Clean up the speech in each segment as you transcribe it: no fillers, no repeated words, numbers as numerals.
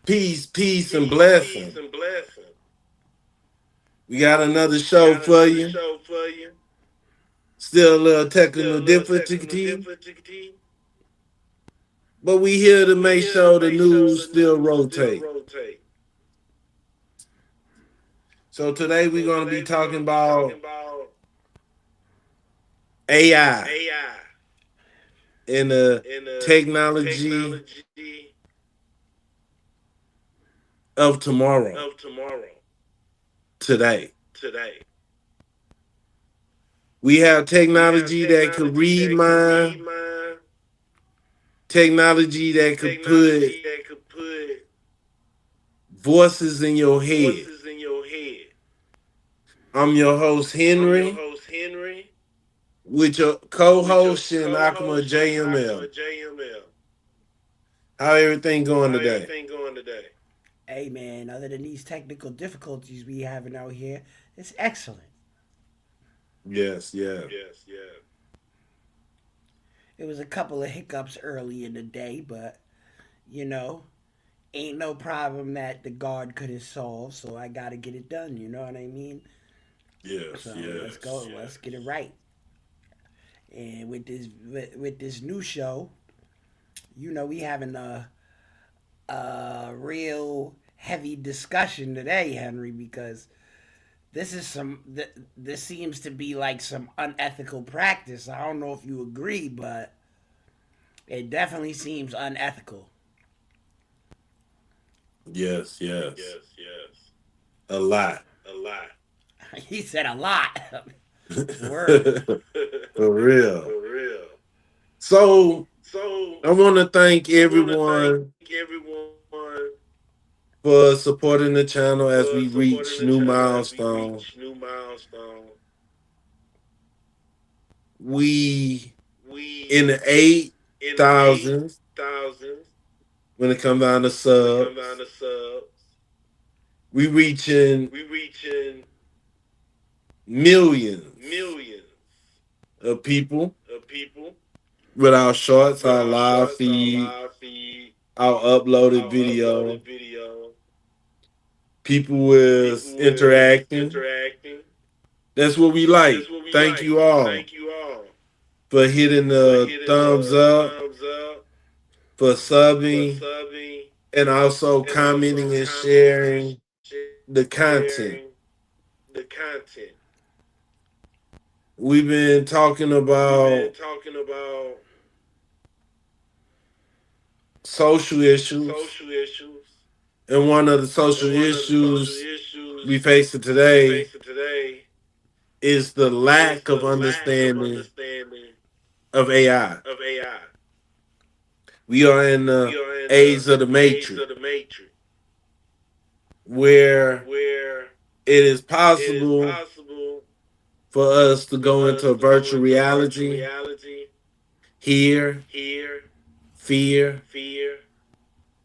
Peace, and blessing. We got another show for you. Still a little technical difficulty, but we here to make sure the news still rotate. So today we're going to be talking about AI and the technology of tomorrow today. We have technology that could read mind, technology that could put voices in your head. I'm your host, Henry, with your co-host, Shin JML. How everything going today? Hey man, other than these technical difficulties we having out here, it's excellent. Yes, yeah. It was a couple of hiccups early in the day, but you know, ain't no problem that the guard couldn't solve, so I gotta get it done, you know what I mean? Yes, So let's go, yes. let's get it right. And with this new show, we having a real heavy discussion today, Henry, because this seems to be like some unethical practice. I don't know if you agree, but it definitely seems unethical. Yes. A lot. He said a lot. Word. For real. So I want to thank everyone for supporting the channel as we reach new milestone. We in the 8,000s when it comes down to subs. We reaching millions of people with our shorts, our live feed, our uploaded video. People is interacting. That's what we like. Thank you all for hitting the thumbs up, for subbing, and also commenting and sharing the content. We've been talking about social issues, and one of the social issues we face today is the lack of understanding of AI. We are in the age of the matrix where it is possible for us to go into virtual reality, hear, fear,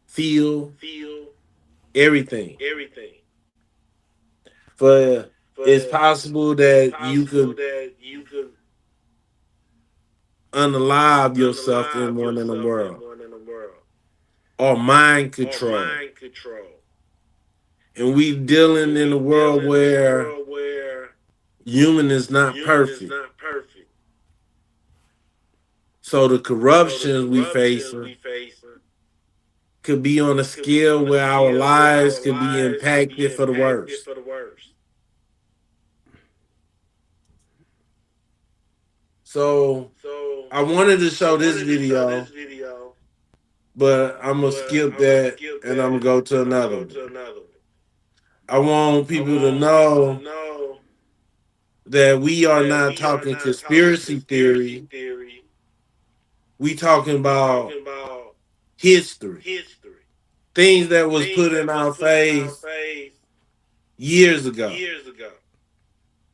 feel everything. For it's possible that you could unalive yourself in one in the world or mind control. And we dealing in a world where human is not perfect. So the corruptions we facing could be on a scale where our lives could be impacted for the worst. So I wanted to show this video, but I'm gonna skip that and I'm gonna go to another one. I want people to know that we are not talking conspiracy theory. We talking about history, things that was put in our face years ago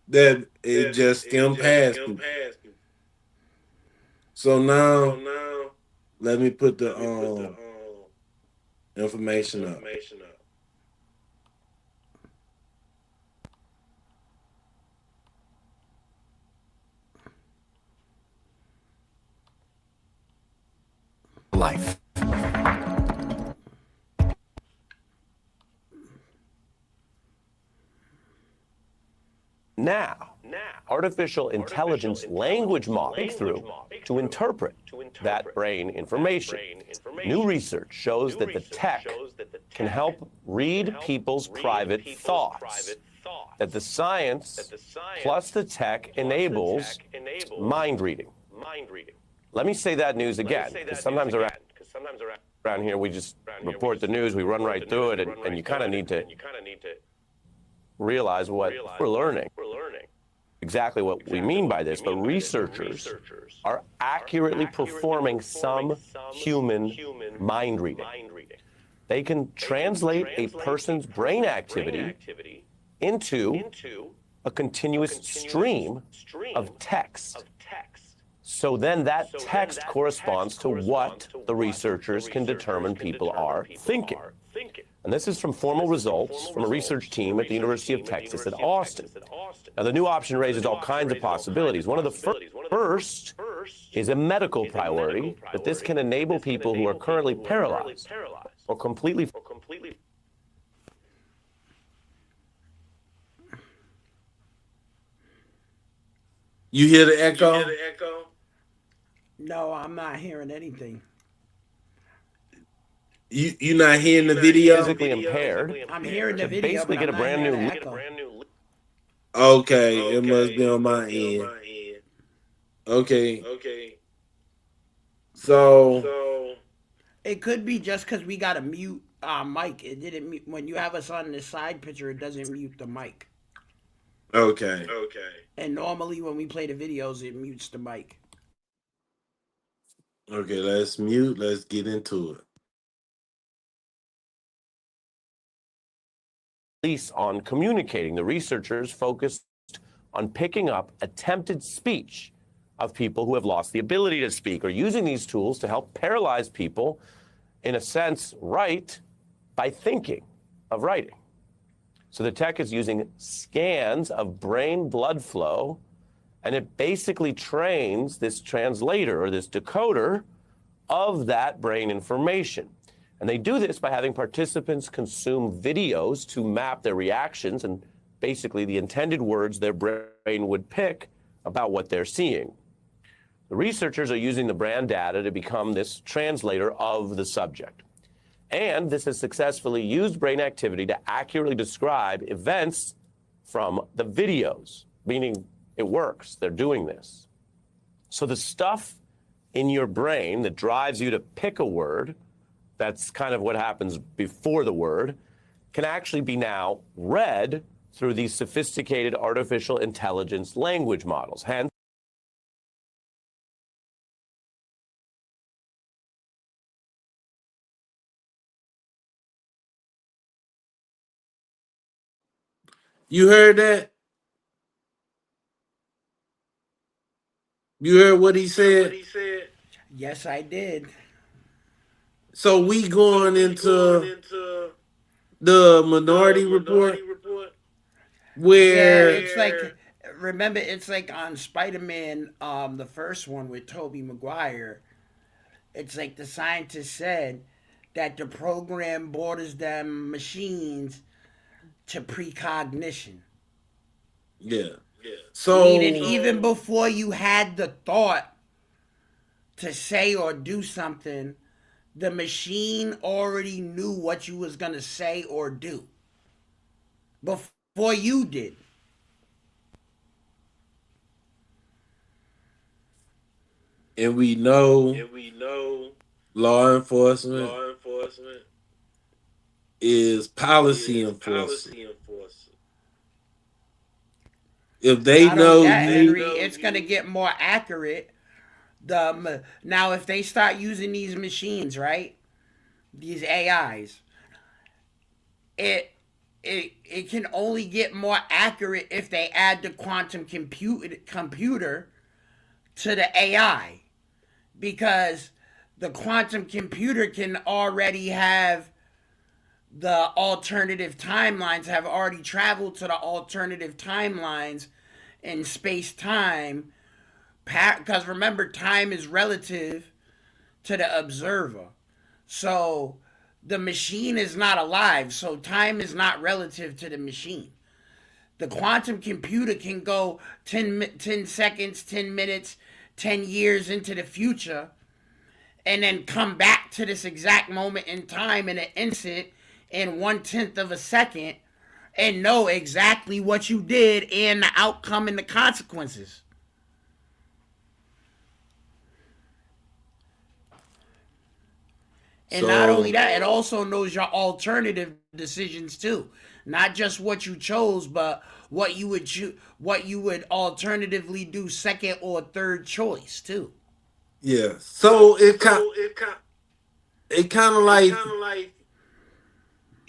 that it just skimmed past people. So now let me put the information up. Life. Now, artificial intelligence language models breakthrough to interpret that brain information. New research shows that the tech can help read people's private thoughts, that the science plus the tech enables mind reading. Let me say that news again, because sometimes around here we just report the news, we run right through it, and you kind of need to realize what we're learning. Exactly what we mean by this, but researchers are accurately performing some human mind reading. They can translate a person's brain activity into a continuous stream of text. So then that text corresponds to what the researchers can determine people are thinking. And this is from formal results from a research team at the University of Texas at Austin. Now, the new option raises all kinds of possibilities. One of the first is a medical priority, that this can enable people who are currently paralyzed or completely. You hear the echo? No, I'm not hearing anything. You not hearing the video? Physically impaired. I'm hearing the To video, basically but get I'm a not brand hearing new the echo. Okay, it must be on my end. Okay. So It could be just because we got a mute mic. It didn't mute. When you have us on the side picture, it doesn't mute the mic. okay. And normally when we play the videos, it mutes the mic. Okay, let's mute. Let's get into it. Police on communicating. The researchers focused on picking up attempted speech of people who have lost the ability to speak, or using these tools to help paralyzed people, in a sense, write by thinking of writing. So the tech is using scans of brain blood flow, and it basically trains this translator or this decoder of that brain information. And they do this by having participants consume videos to map their reactions and basically the intended words their brain would pick about what they're seeing. The researchers are using the brain data to become this translator of the subject. And this has successfully used brain activity to accurately describe events from the videos, meaning it works. They're doing this. So the stuff in your brain that drives you to pick a word, that's kind of what happens before the word, can actually be now read through these sophisticated artificial intelligence language models. Hence, You heard that? You heard what he said? Yes, I did. So we going into the Minority Report Yeah, where it's like, remember, it's like on Spider-Man, the first one with Tobey Maguire. It's like the scientist said that the program borders them machines to precognition. yeah. Meaning, So even before you had the thought to say or do something, the machine already knew what you was gonna say or do before you did. and we know law enforcement is policy enforcement. If they Not only know that, Henry, you, it's gonna get more accurate. Now, if they start using these machines, right, these AIs, it it can only get more accurate if they add the quantum computer to the AI, because the quantum computer can already have the alternative timelines, have already traveled to the alternative timelines in space time, because remember, time is relative to the observer. So the machine is not alive, so time is not relative to the machine. The quantum computer can go 10 seconds, 10 minutes, 10 years into the future and then come back to this exact moment in time in an instant in 1/10 of a second and know exactly what you did and the outcome and the consequences. And not only So that, it also knows your alternative decisions too. Not just what you chose, but what you would alternatively do second or third choice too. yeah. So it kind of like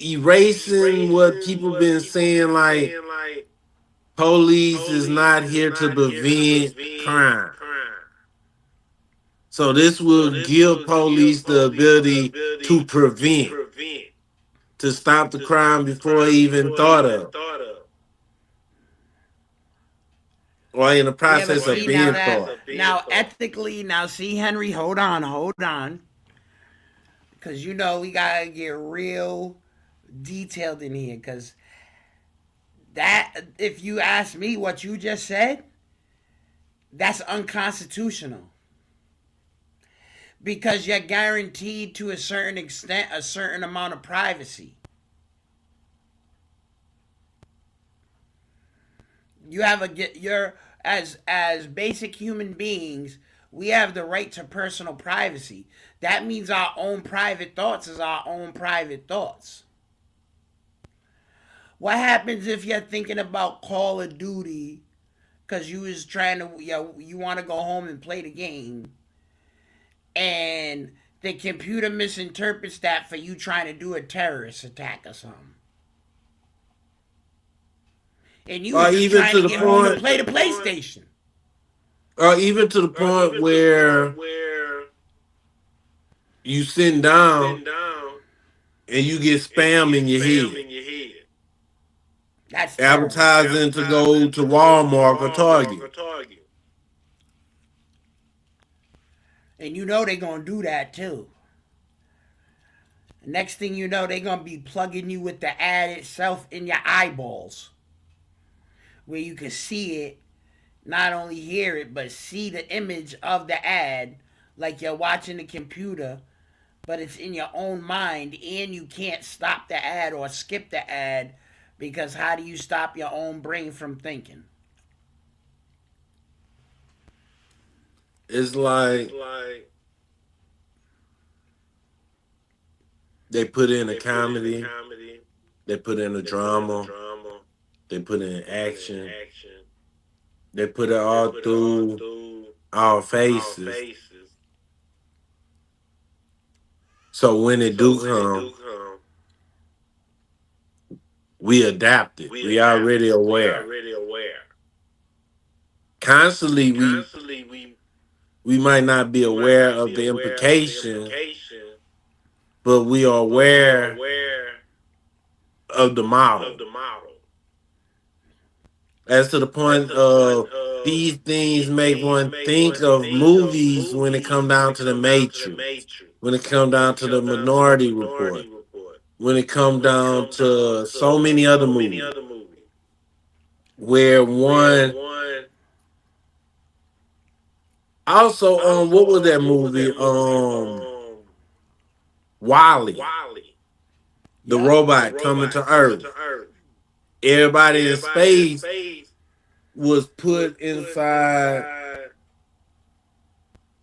erasing what people been saying, like police is not here to prevent crime. So this will give police the ability to prevent, to stop the crime before it even thought of, or in the Yeah, but process of see now being that thought. now ethically now see Henry, hold on, because you know we gotta get real detailed in here. Because that, if you ask me, what you just said, that's unconstitutional. Because you're guaranteed to a certain extent a certain amount of privacy. You have a you're as basic human beings, we have the right to personal privacy. That means our own private thoughts is our own private thoughts. What happens if you're thinking about Call of Duty because you was trying to you want to go home and play the game, and the computer misinterprets that for you trying to do a terrorist attack or something, and you Or was just even trying to to the get home to point, play the PlayStation. or even to the point where you sitting down and you get spam in your head, That's terrible. advertising to go to Walmart or Target. And you know they're gonna do that too. Next thing you know, they're gonna be plugging you with the ad itself in your eyeballs, where you can see it, not only hear it, but see the image of the ad, like you're watching the computer, but it's in your own mind, and you can't stop the ad or skip the ad because how do you stop your own brain from thinking? It's like they put in a comedy, they put in a drama, they put in action, they put it all through our faces. So when it do come, we adapt it. We already aware. Constantly, we might not be aware of the implication, but we are aware of the model. As to the point of these things make one think of movies when it come down to the Matrix, when it come down to the Minority Report, when it come down to so many other movies, where one also what was that movie Wally, the Yep. robot coming to Earth. Everybody in space was put inside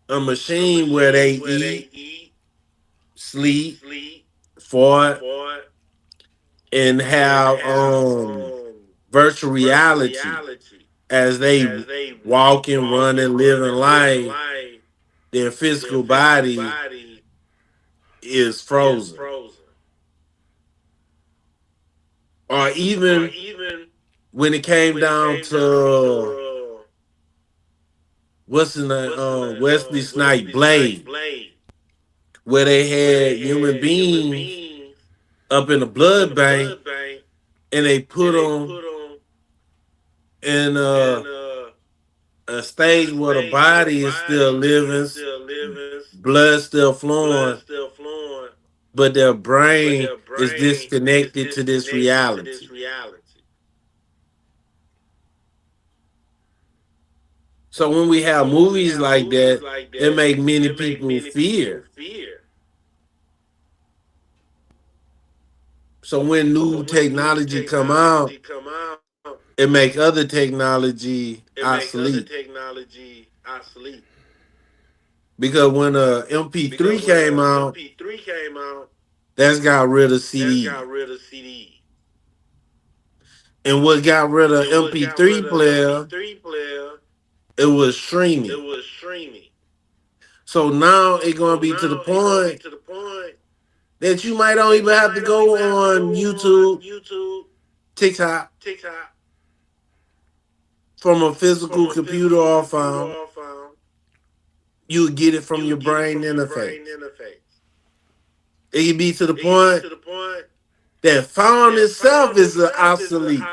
a machine where they eat, sleep, fart, and have virtual reality as they walk and run and live in life. Their physical body is frozen. Or even when it came down to what's in the Wesley Snipe Blade, where they had human beings up in the blood bank and they put them in a stage where the body is still living, blood still flowing, but their brain is disconnected to this reality. So when we have movies like that, it make many people fear. So when new technology come out, it make other technology obsolete. Because when MP3 came out, that's got rid of CD. And what got rid of MP3 player, it was streaming. So now it's gonna be to the point that you might don't even have to go on YouTube, TikTok from a physical computer or phone. You would get it from your brain interface. It can be to the point that phone itself is obsolete.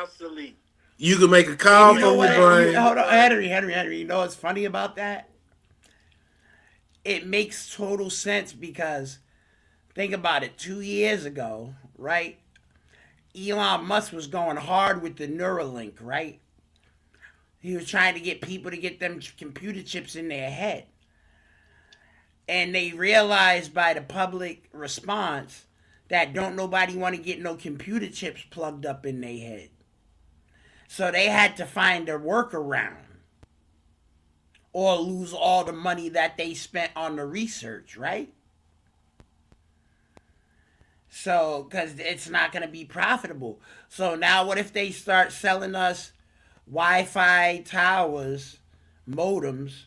You can make a And call you know from your what? brain. Hold on, Henry. You know what's funny about that? It makes total sense because think about it. 2 years ago, right? Elon Musk was going hard with the Neuralink, right? He was trying to get people to get them computer chips in their head. And they realized by the public response that don't nobody want to get no computer chips plugged up in their head. So they had to find a workaround or lose all the money that they spent on the research, right? So, because it's not going to be profitable. So now what if they start selling us Wi-Fi towers, modems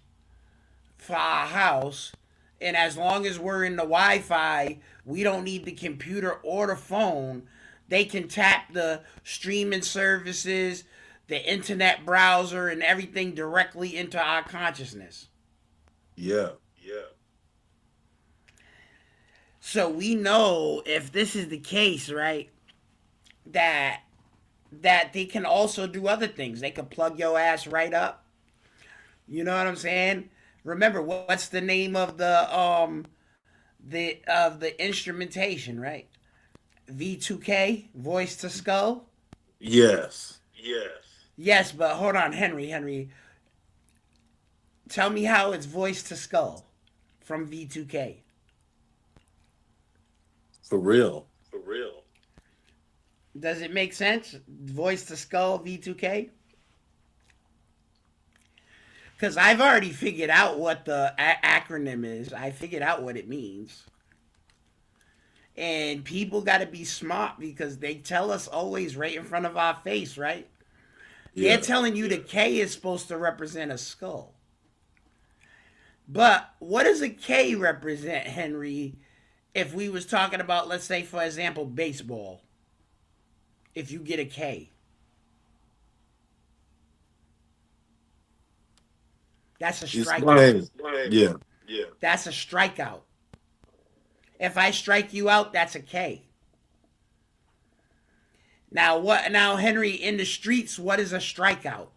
for our house, and as long as we're in the Wi-Fi, we don't need the computer or the phone. They can tap the streaming services, the internet browser, and everything directly into our consciousness. Yeah. So we know if this is the case, right, that they can also do other things. They can plug your ass right up. You know what I'm saying? Remember what's the name of the instrumentation, right? V2K, voice to skull. Yes. Yes, but hold on, Henry. Tell me how it's voice to skull from V2K. For real. Does it make sense? Voice to skull V2K? Because I've already figured out what the acronym is. I figured out what it means. And people got to be smart because they tell us always right in front of our face, right? Yeah. They're telling you the K is supposed to represent a skull. But what does a K represent, Henry, if we was talking about, let's say, for example, baseball? If you get a K. That's a strikeout. Explain. Yeah. That's a strikeout. If I strike you out, that's a K. Now, Henry, in the streets, what is a strikeout?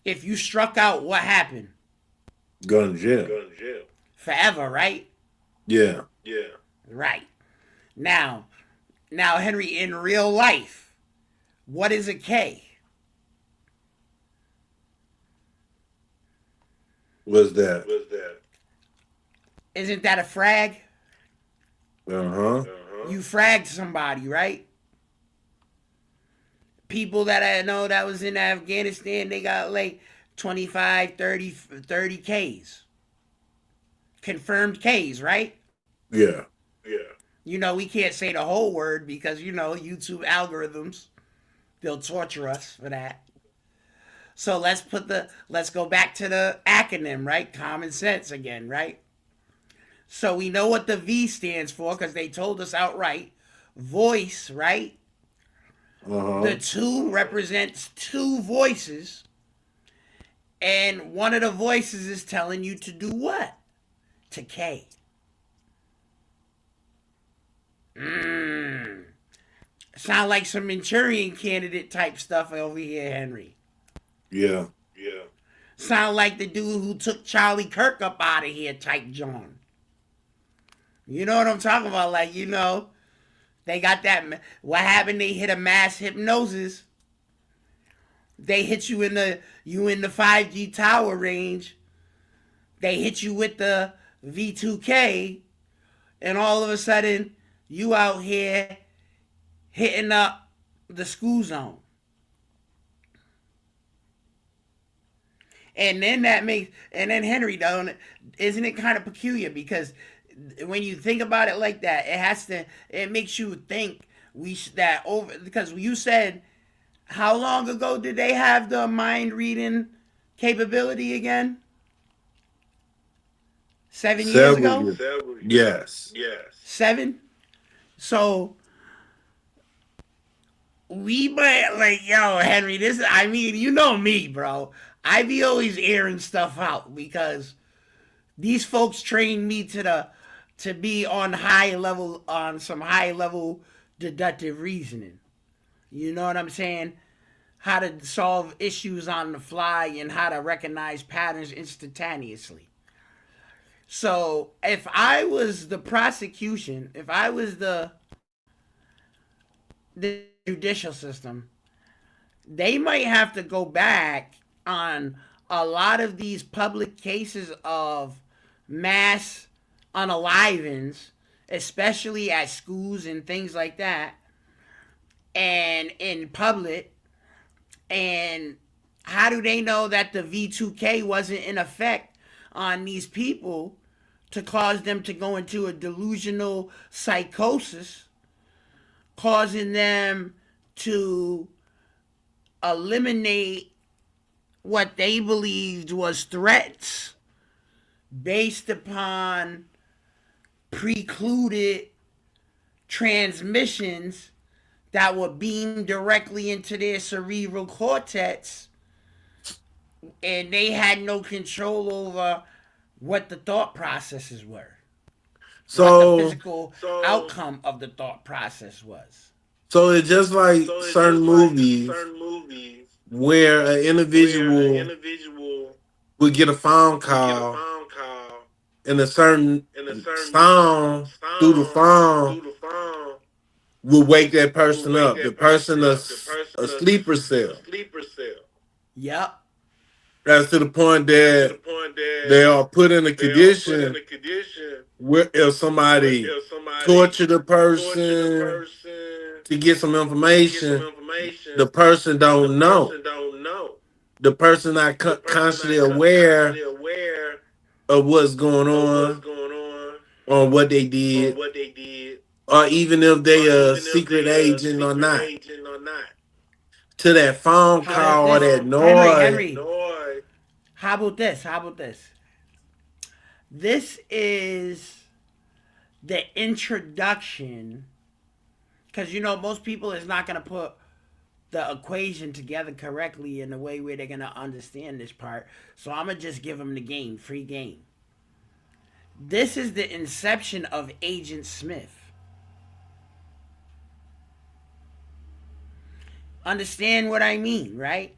If you struck out, what happened? Going to jail. Forever, right? Yeah. Right. Now, Henry, in real life, what is a K? What's that? Isn't that a frag? Uh-huh. You fragged somebody, right? People that I know that was in Afghanistan, they got like 25, 30 Ks. Confirmed Ks, right? Yeah. You know, we can't say the whole word because, you know, YouTube algorithms, they'll torture us for that. So let's go back to the acronym, right? Common sense again, right? So we know what the V stands for because they told us outright. Voice, right? Uh-huh. The 2 represents 2 voices. And one of the voices is telling you to do what? To K. Sound like some Manchurian candidate type stuff over here, Henry. Yeah. Sound like the dude who took Charlie Kirk up out of here type John. You know what I'm talking about? Like, you know, they got that. What happened? They hit a mass hypnosis. They hit you in the 5G tower range. They hit you with the V2K, and all of a sudden you out here hitting up the school zone. And then Henry, don't, isn't it kind of peculiar? Because when you think about it like that, it makes you think because you said, how long ago did they have the mind reading capability again? 7 years Several ago? years. Yes. 7? So we might, like, yo, Henry, I mean, you know me, bro. I be always airing stuff out because these folks trained me to be on some high level deductive reasoning. You know what I'm saying? How to solve issues on the fly and how to recognize patterns instantaneously. So if I was the prosecution, if I was the judicial system, they might have to go back on a lot of these public cases of mass unalivings, especially at schools and things like that, and in public. And how do they know that the V2K wasn't in effect on these people to cause them to go into a delusional psychosis, causing them to eliminate what they believed was threats based upon precluded transmissions that were beamed directly into their cerebral cortex, and they had no control over what the thought processes were, what the So physical outcome of the thought process was. so it's just like certain movies where an individual would get a phone call and a certain sound through the phone will wake that person up. The person is a sleeper cell. Yep. That's to the point that they are put in a condition where if somebody torture the person to get some information, the person don't know. The person not constantly aware of what's going on or what they did, or even if they a secret agent or not. To that phone How about call or this? that Henry, noise. Henry. How about this? How about this? This is the introduction, because you know most people is not going to put the equation together correctly in a way where they're going to understand this part. So I'm going to just give them the game, free game. This is the inception of Agent Smith. Understand what I mean, right?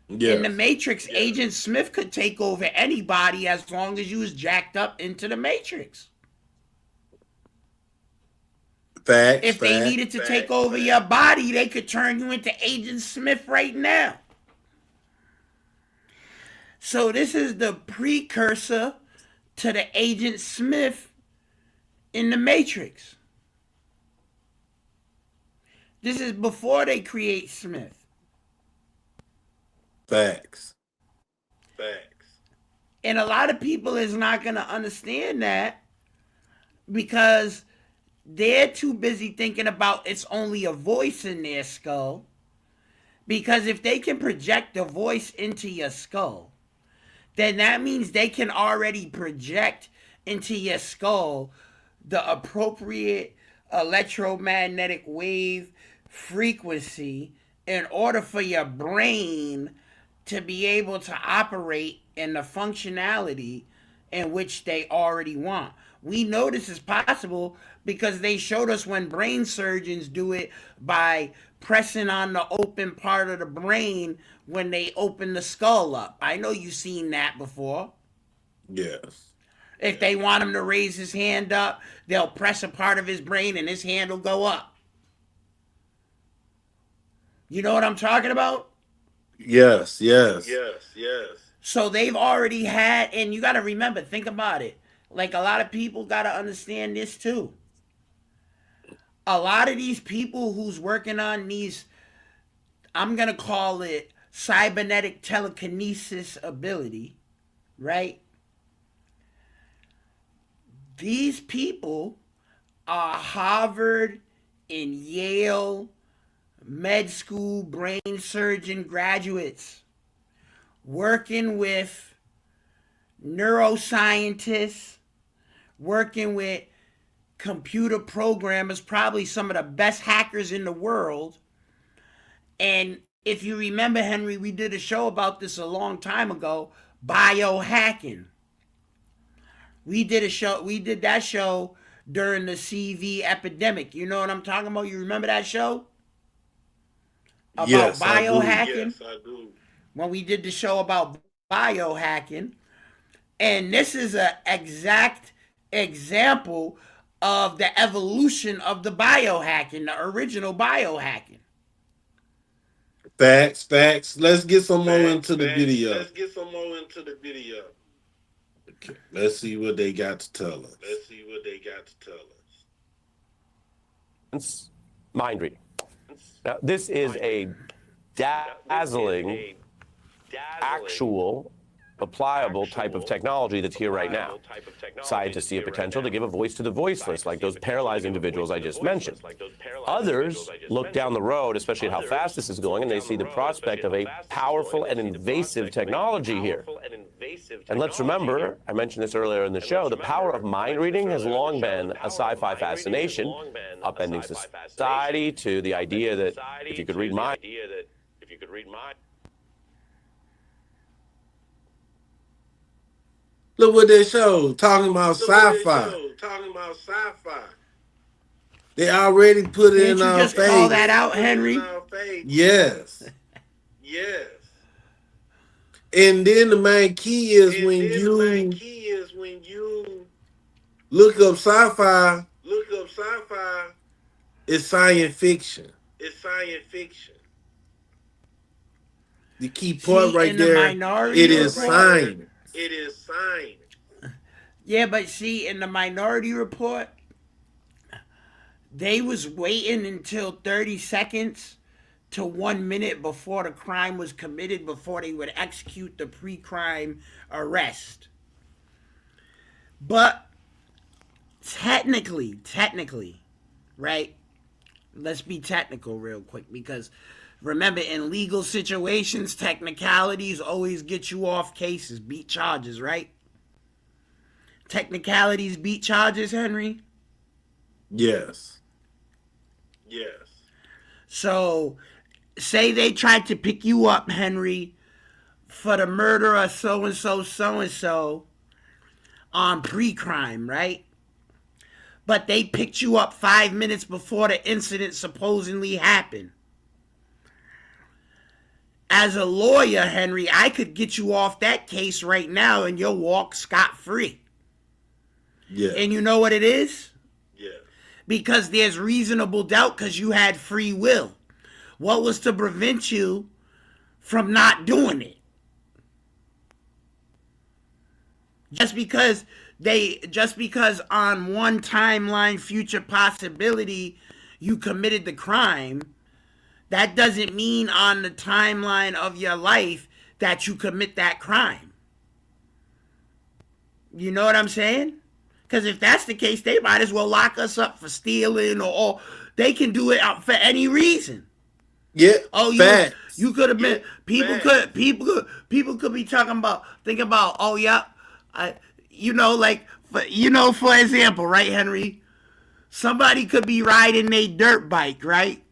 Yes. In the Matrix, Agent Smith could take over anybody as long as you was jacked up into the Matrix. Facts. If they needed to take over your body, they could turn you into Agent Smith right now. So this is the precursor to the Agent Smith in the Matrix. This is before they create Smith. Facts. And a lot of people is not going to understand that because they're too busy thinking about it's only a voice in their skull. Because if they can project a voice into your skull, then that means they can already project into your skull the appropriate electromagnetic wave frequency in order for your brain to be able to operate in the functionality in which they already want. We know this is possible because they showed us when brain surgeons do it by pressing on the open part of the brain when they open the skull up. I know you've seen that before. Yes. If they want him to raise his hand up, they'll press a part of his brain and his hand will go up. You know what I'm talking about? Yes, yes. So they've already had, and you got to remember, think about it. Like a lot of people got to understand this too. A lot of these people who's working on these, I'm going to call it cybernetic telekinesis ability, right? These people are Harvard and Yale med school brain surgeon graduates working with neuroscientists, working with computer programmers, probably some of the best hackers in the world. And if you remember, Henry, we did a show about this a long time ago, biohacking. We did that show during the CV epidemic. You know what I'm talking about? You remember that show? About Yes, I do. biohacking? When we did the show about biohacking. And this is an exact example of the evolution of the biohacking, the original biohacking. Facts, facts. Let's get some more into the video. Okay, let's see what they got to tell us. Mind reading. Now, this is a dazzling, actual, applicable type of technology that's here right now. Scientists see a potential to give a voice to the voiceless, like those paralyzed individuals I just mentioned. Others look down the road, especially at how fast this is going, and they see the prospect of a powerful and invasive technology here. And let's remember, I mentioned this earlier in the show, the power of mind reading has long been a sci-fi fascination, upending society to the idea that if you could read mind, Look what they show talking about sci-fi. They already put it Didn't in you our just face. call that out, Henry? Yes. And then the main key is when you look up sci-fi, it's science fiction. The key part See, right in the there, Minority it is Report- science. Yeah, but see, in the Minority Report, they was waiting until 30 seconds to 1 minute before the crime was committed before they would execute the pre-crime arrest. But technically, right? Let's be technical real quick, because remember, in legal situations, technicalities always get you off cases, beat charges, right? Technicalities beat charges, Henry? Yes. So, say they tried to pick you up, Henry, for the murder of so-and-so on pre-crime, right? But they picked you up 5 minutes before the incident supposedly happened. As a lawyer, Henry, I could get you off that case right now and you'll walk scot-free. Yeah. And you know what it is? Because there's reasonable doubt because you had free will. What was to prevent you from not doing it? Just because on one timeline, future possibility, you committed the crime, that doesn't mean on the timeline of your life that you commit that crime. You know what I'm saying? Because if that's the case, they might as well lock us up for stealing, or they can do it for any reason. Yeah. Oh, you could have been. People could be thinking about. Oh, yeah, for example, right, Henry? Somebody could be riding a dirt bike, right,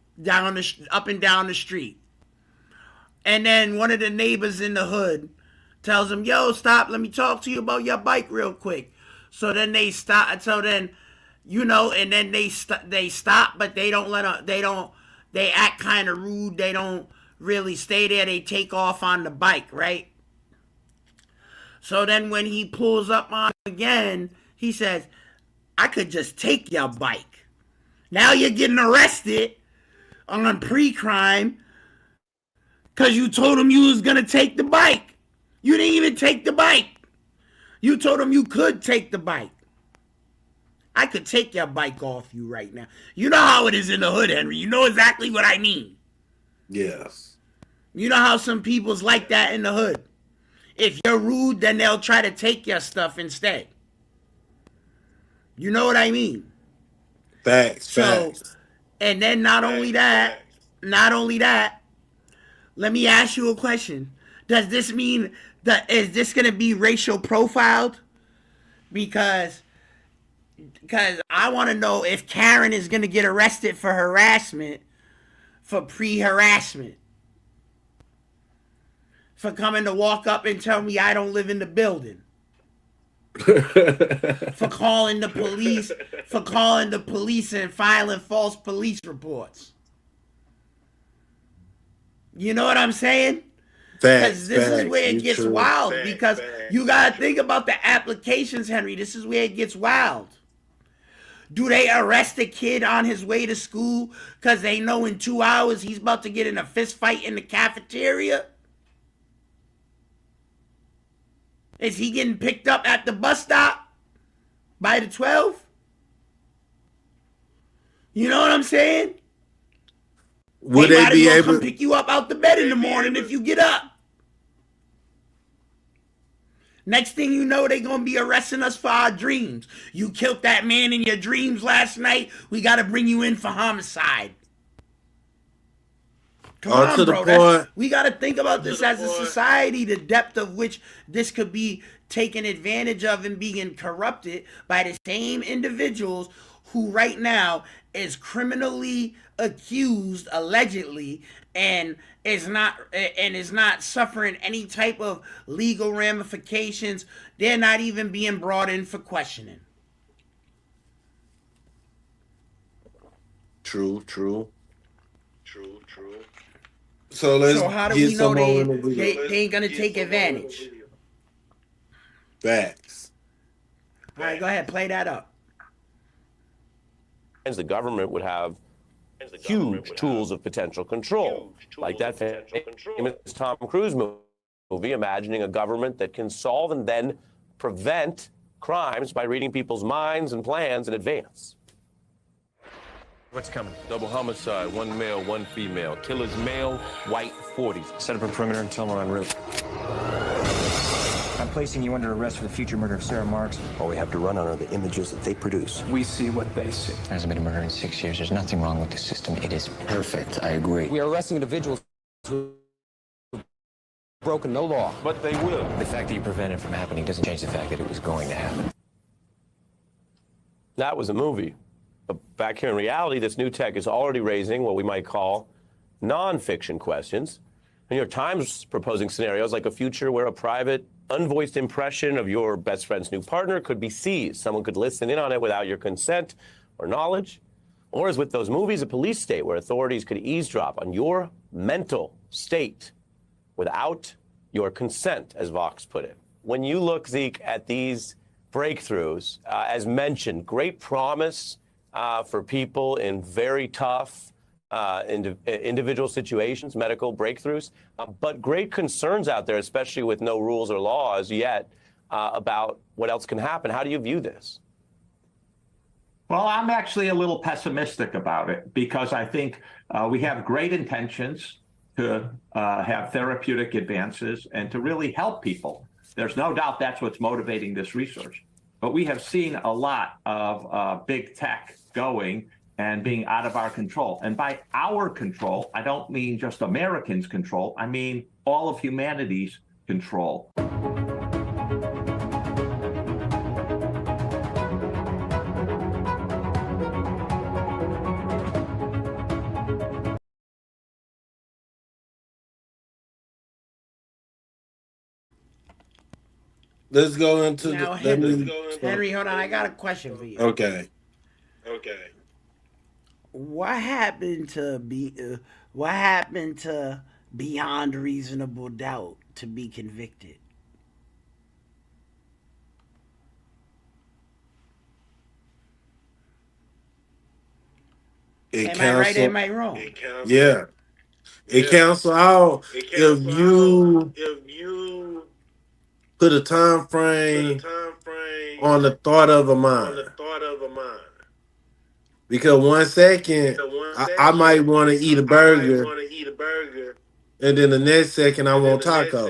up and down the street, and then one of the neighbors in the hood tells them, "Yo, stop! Let me talk to you about your bike real quick." So then they stop. So then, and then they stop, but they don't they act kind of rude. They don't really stay there. They take off on the bike, right? So then when he pulls up on again, he says, "I could just take your bike." Now you're getting arrested on pre-crime Because you told him you was going to take the bike. You didn't even take the bike. You told him you could take the bike. I could take your bike off you right now. You know how it is in the hood, Henry. You know exactly what I mean. Yes. You know how some people's like that in the hood. If you're rude, then they'll try to take your stuff instead. You know what I mean? Facts. So, and then not only that, let me ask you a question. Does this mean that is this going to be racial profiled? Because I want to know if Karen is going to get arrested for harassment, for pre-harassment, for coming to walk up and tell me I don't live in the building, for calling the police and filing false police reports. You know what I'm saying? Because this is where it gets wild. Because you got to think about the applications, Henry. This is where it gets wild. Do they arrest a kid on his way to school because they know in 2 hours he's about to get in a fist fight in the cafeteria? Is he getting picked up at the bus stop by the 12? You know what I'm saying? Would they be able to come pick you up out the bed in the morning if you get up? Next thing you know, they gonna be arresting us for our dreams. You killed that man in your dreams last night. We gotta bring you in for homicide. Come on, bro. We gotta think about this as a society, the depth of which this could be taken advantage of and being corrupted by the same individuals who right now is criminally accused, allegedly, and is not suffering any type of legal ramifications. They're not even being brought in for questioning. True. So how do we know they ain't gonna take advantage? Facts. All right, go ahead, play that up. The government would have huge tools of potential control, like that famous Tom Cruise movie, imagining a government that can solve and then prevent crimes by reading people's minds and plans in advance. What's coming? Double homicide, one male, one female. Killer's male, white, 40s. Set up a perimeter until we're en route. I'm placing you under arrest for the future murder of Sarah Marks. All we have to run on are the images that they produce. We see what they see. There hasn't been a murder in 6 years. There's nothing wrong with the system. It is perfect. I agree. We are arresting individuals who have broken no law. But they will. The fact that you prevent it from happening doesn't change the fact that it was going to happen. That was a movie. But back here in reality, this new tech is already raising what we might call non-fiction questions. The New York Times proposing scenarios like a future where a private, unvoiced impression of your best friend's new partner could be seized. Someone could listen in on it without your consent or knowledge. Or as with those movies, a police state where authorities could eavesdrop on your mental state without your consent, as Vox put it. When you look, Zeke, at these breakthroughs, as mentioned, great promise for people in very tough individual situations, medical breakthroughs, but great concerns out there, especially with no rules or laws yet, about what else can happen. How do you view this? Well, I'm actually a little pessimistic about it because I think we have great intentions to have therapeutic advances and to really help people. There's no doubt that's what's motivating this research. But we have seen a lot of big tech going and being out of our control. And by our control, I don't mean just Americans' control. I mean all of humanity's control. Let's go into now, Henry, hold on. I got a question for you. Okay. What happened to beyond reasonable doubt to be convicted? Am I right? Am I wrong? Yeah. It cancel out if you put a time frame on the thought of a mind. Because 1 second, I might want to eat a burger, and then the next second I want taco.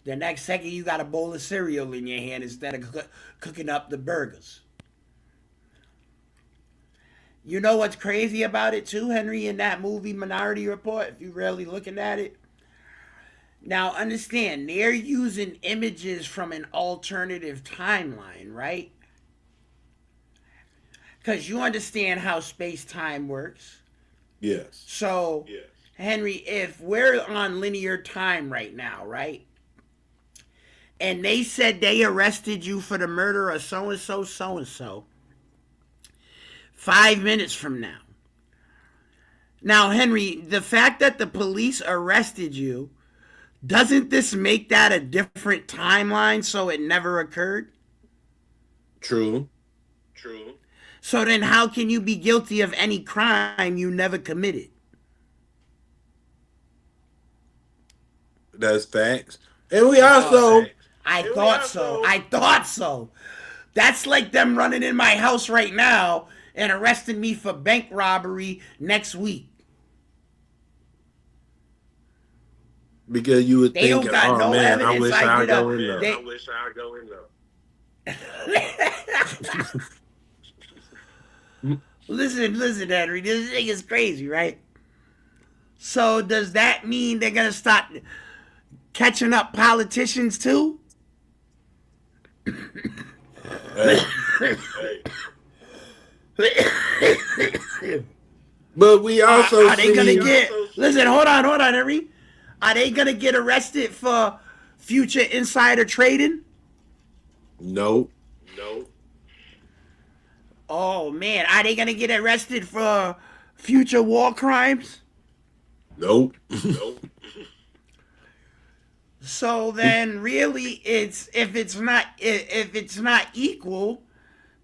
The next second, you got a bowl of cereal in your hand instead of cooking up the burgers. You know what's crazy about it too, Henry, in that movie Minority Report, if you're really looking at it? Now, understand, they're using images from an alternative timeline, right? Because you understand how space-time works. Yes. So, Henry, if we're on linear time right now, right? And they said they arrested you for the murder of so-and-so, so-and-so, 5 minutes from now. Now, Henry, the fact that the police arrested you, doesn't this make that a different timeline so it never occurred? True. So then how can you be guilty of any crime you never committed? That's facts. And we also... I thought so. That's like them running in my house right now and arresting me for bank robbery next week. Because you would They think, don't got no man, I evidence wish I I'd did go in there. Listen, Henry, this thing is crazy, right? So does that mean they're going to start catching up politicians too? But we also are they gonna get? Listen, hold on, Henry. Are they gonna get arrested for future insider trading? Nope. Oh man, are they gonna get arrested for future war crimes? Nope. So then, really, if it's not equal,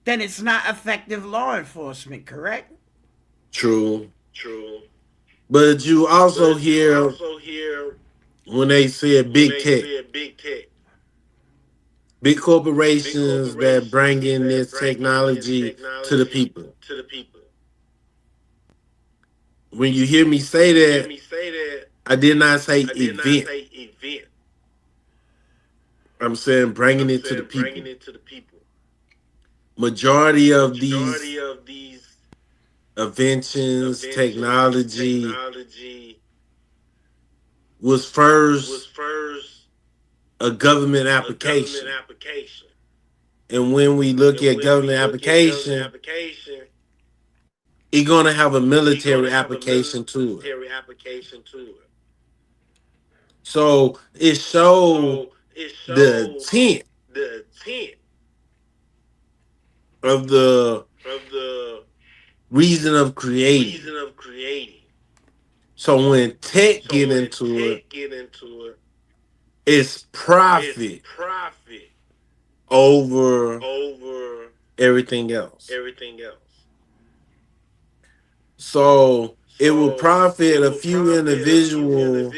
then it's not effective law enforcement, correct? True. But you also hear when they said big tech, big corporations that bring in this technology to the people. When you hear me say that, I did not say event. I'm saying bringing it to the people. Majority of these inventions, technology was first a government application. And when we look at government application, it's going to have a military application to it. So it showed the intent of the reason of creating. So when tech get into it, it's profit over everything else. So it will profit a few individuals.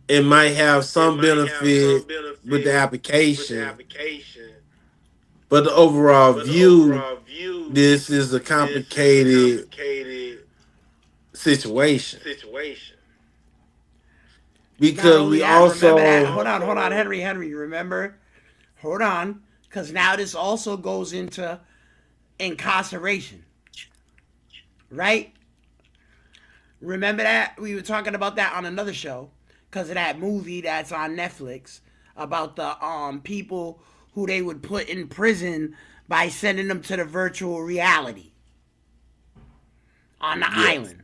It might have some benefit with the application, but the overall view, this is a complicated situation. Because we also... Hold on, Henry, remember? Hold on, because now this also goes into incarceration, right? Remember that? We were talking about that on another show because of that movie that's on Netflix about the people who they would put in prison by sending them to the virtual reality on the island.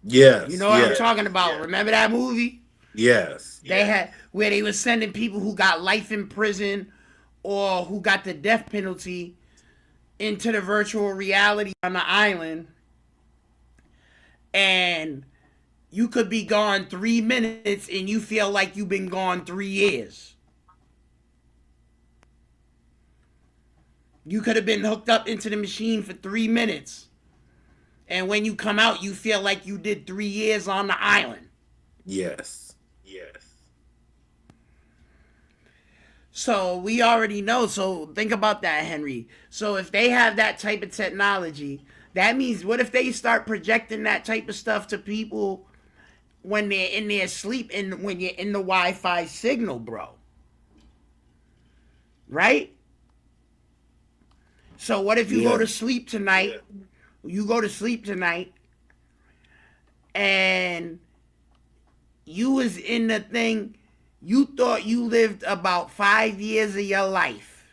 Yes. You know what I'm talking about? Remember that movie? Yes. They had where they were sending people who got life in prison or who got the death penalty into the virtual reality on the island, and you could be gone 3 minutes and you feel like you've been gone 3 years. You could have been hooked up into the machine for 3 minutes And when you come out, you feel like you did 3 years on the island. Yes. So we already know. So think about that, Henry. So if they have that type of technology, that means what if they start projecting that type of stuff to people when they're in their sleep and when you're in the Wi-Fi signal, bro? Right? So what if you go to sleep tonight? You go to sleep tonight and you was in the thing, you thought you lived about 5 years of your life.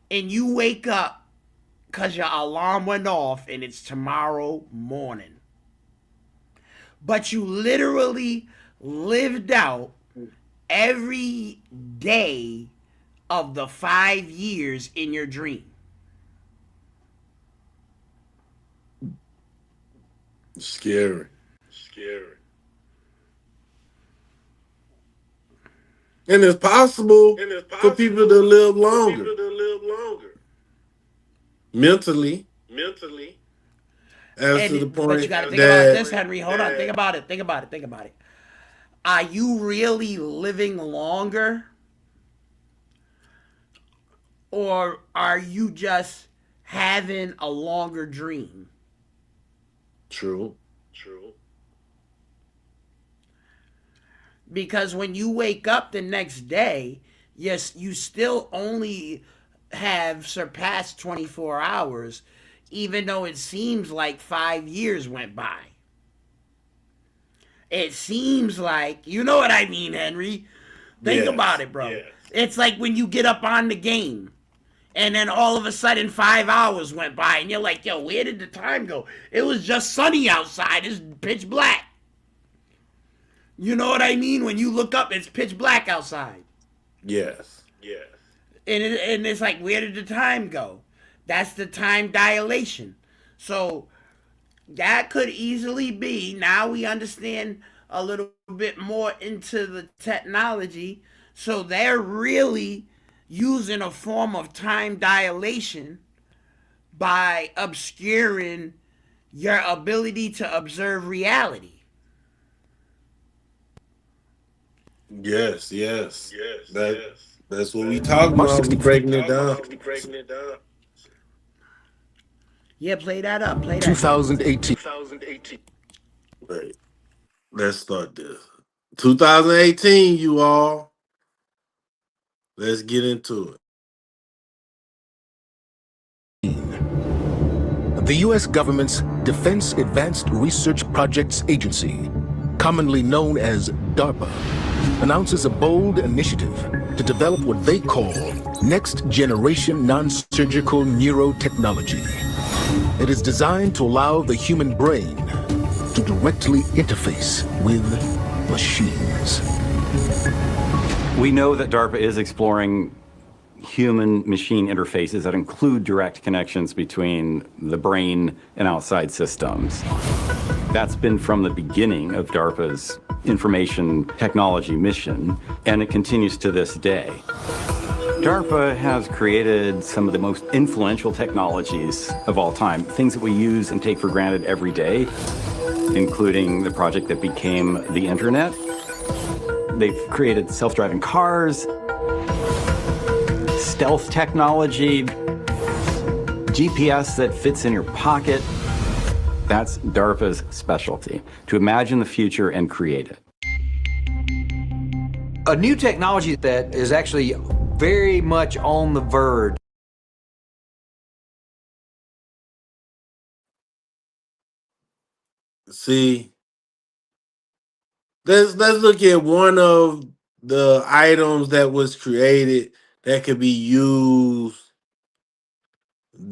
And you wake up because your alarm went off and it's tomorrow morning. But you literally lived out every day of the 5 years in your dream. Scary. And it's possible for people to live longer. Mentally. As to the point but you got to think about this, Henry. Hold on. Think about it. Are you really living longer? Or are you just having a longer dream? True. Because when you wake up the next day, yes, you still only have surpassed 24 hours, even though it seems like 5 years went by. It seems like, you know what I mean, Henry? Think about it, bro. Yes. It's like when you get up on the game, and then all of a sudden 5 hours went by, and you're like, yo, where did the time go? It was just sunny outside. It's pitch black. You know what I mean? When you look up, it's pitch black outside. Yes. And it's like, where did the time go? That's the time dilation. So that could easily be, now we understand a little bit more into the technology. So they're really using a form of time dilation by obscuring your ability to observe reality. Yes. That's what we talk about. We breaking it down. Yeah, play that up. 2018. Right. Let's start this. 2018, you all. Let's get into it. The U.S. government's Defense Advanced Research Projects Agency, commonly known as DARPA, announces a bold initiative to develop what they call next-generation non-surgical neurotechnology. It is designed to allow the human brain to directly interface with machines. We know that DARPA is exploring human-machine interfaces that include direct connections between the brain and outside systems. That's been from the beginning of DARPA's information technology mission, and it continues to this day. DARPA has created some of the most influential technologies of all time, things that we use and take for granted every day, including the project that became the internet. They've created self-driving cars, stealth technology, GPS that fits in your pocket. That's DARPA's specialty, to imagine the future and create it. A new technology that is actually very much on the verge. See, let's look at one of the items that was created that could be used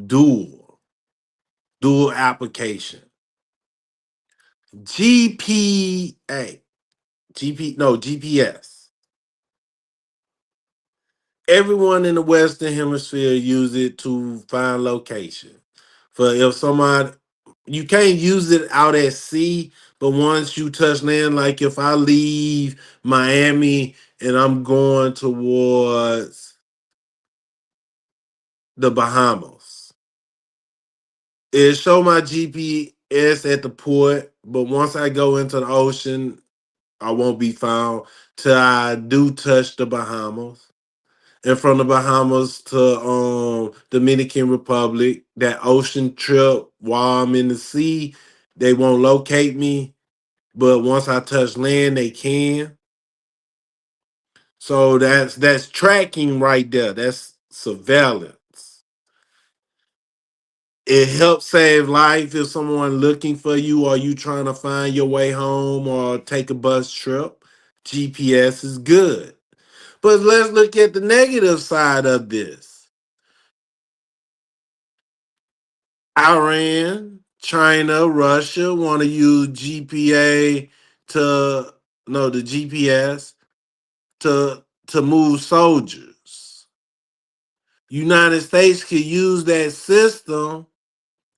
dual application. GPS. Everyone in the Western Hemisphere use it to find location. For if somebody, you can't use it out at sea, but once you touch land, like if I leave Miami and I'm going towards the Bahamas, It show my GPS at the port, but once I go into the ocean, I won't be found till I do touch the Bahamas. And from the Bahamas to Dominican Republic, that ocean trip while I'm in the sea, they won't locate me. But once I touch land, they can. So that's tracking right there. That's surveillance. It helps save life if someone looking for you or you trying to find your way home or take a bus trip. GPS is good. But let's look at the negative side of this. Iran, China, Russia want to use GPA to no the GPS to move soldiers. United States could use that system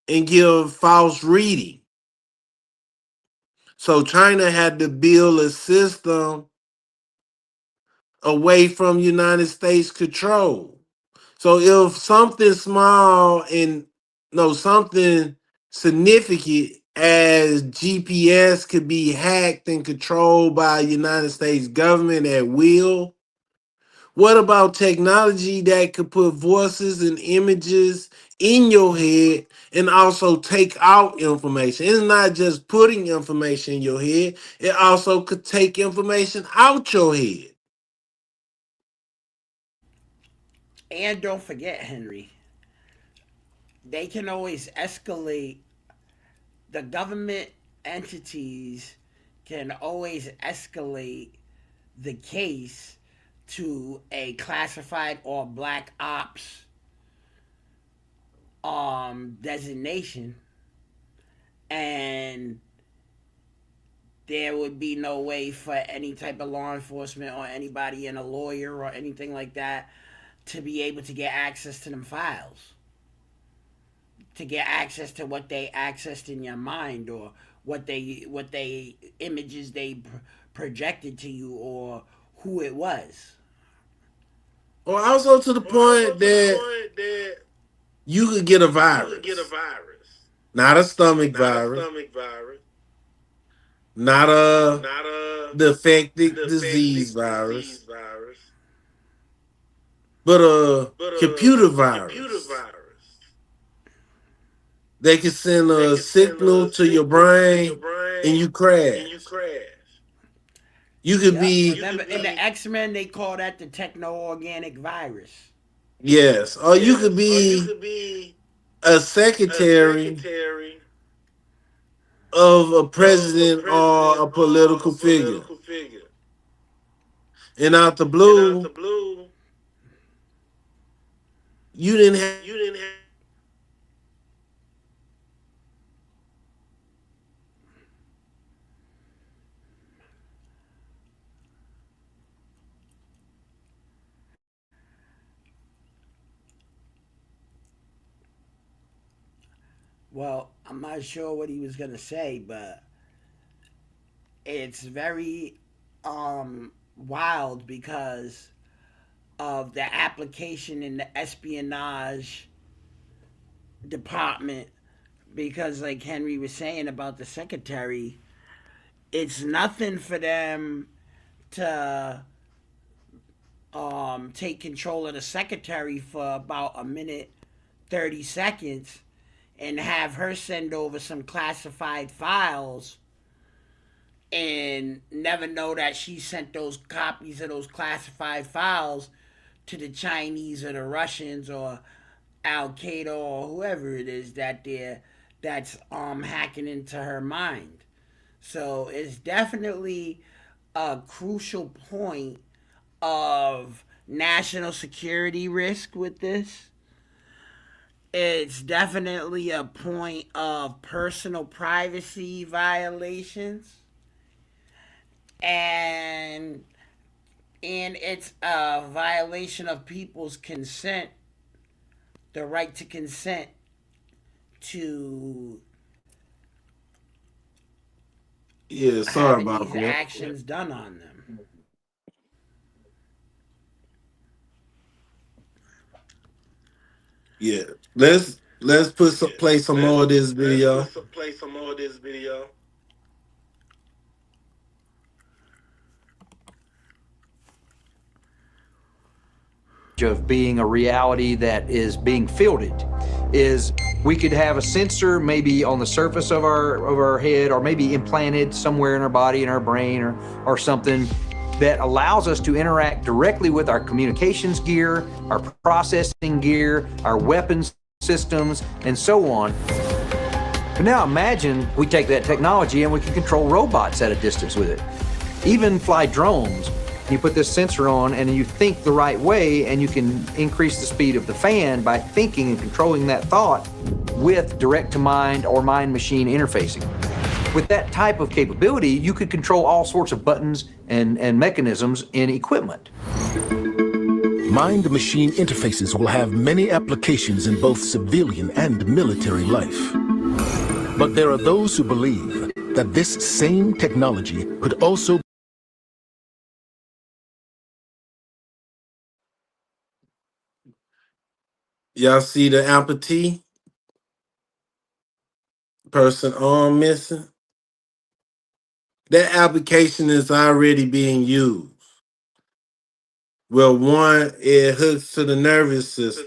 and give false reading. So China had to build a system away from United States control. So if something small and no something significant as GPS could be hacked and controlled by United States government at will, what about technology that could put voices and images in your head and also take out information? It's not just putting information in your head, it also could take information out your head. And don't forget, Henry, they can always escalate. The government entities can always escalate the case to a classified or black ops designation, and there would be no way for any type of law enforcement or anybody and a lawyer or anything like that to be able to get access to them files, to get access to what they accessed in your mind, or what they images they projected to you, or who it was. Or also to the point that you could get a virus, not a stomach virus, not a defective disease virus, but a computer virus. They can send a signal to your brain and you crash. You could be Remember, in the X-Men, they call that the techno-organic virus. yes, or you could be a secretary of a president or a political figure. And out the blue, you didn't have Well, I'm not sure what he was gonna say, but it's very wild because of the application in the espionage department. Because, like Henry was saying about the secretary, it's nothing for them to take control of the secretary for about a minute 30 seconds and have her send over some classified files and never know that she sent those copies of those classified files to the Chinese or the Russians or Al Qaeda or whoever it is that's hacking into her mind. So it's definitely a crucial point of national security risk with this. It's definitely a point of personal privacy violations, and it's a violation of people's consent, the right to consent to sorry having about these that. actions done on them. Yeah. Let's play some more of this video. Of being a reality that is being fielded is we could have a sensor maybe on the surface of our head, or maybe implanted somewhere in our body, in our brain, or something that allows us to interact directly with our communications gear, our processing gear, our weapons systems, and so on. But now imagine we take that technology and we can control robots at a distance with it, even fly drones. You put this sensor on and you think the right way, and you can increase the speed of the fan by thinking and controlling that thought with direct-to-mind or mind-machine interfacing. With that type of capability, you could control all sorts of buttons and mechanisms in equipment. Mind-machine interfaces will have many applications in both civilian and military life. But there are those who believe that this same technology could also Y'all see the amputee? Person arm missing? That application is already being used. Well, one, it hooks to the nervous system.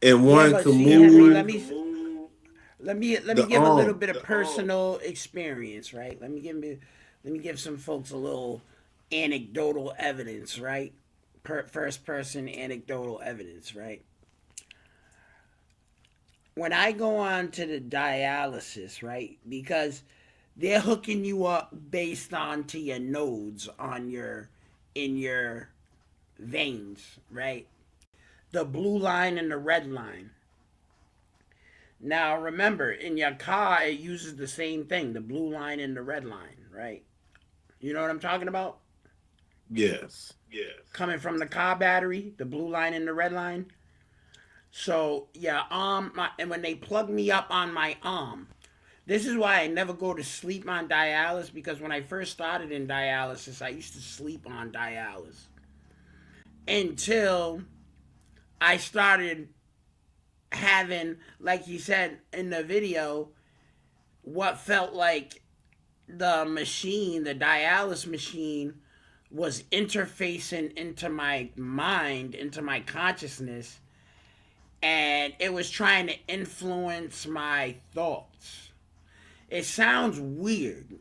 And Yeah, one but can see, Henry, move let me the give a little arm. bit of personal experience, right? Let me give some folks a little anecdotal evidence, right? First person anecdotal evidence, right? When I go on to the dialysis, right? Because they're hooking you up based on to your nodes on in your veins, right? The blue line and the red line. Now remember, in your car, it uses the same thing, the blue line and the red line, right? You know what I'm talking about? Yes. Coming from the car battery, the blue line and the red line. So yeah, and when they plug me up on my arm, this is why I never go to sleep on dialysis, because when I first started in dialysis, I used to sleep on dialysis until I started having, like you said in the video, what felt like the machine, the dialysis machine, was interfacing into my mind, into my consciousness, and it was trying to influence my thoughts. It sounds weird.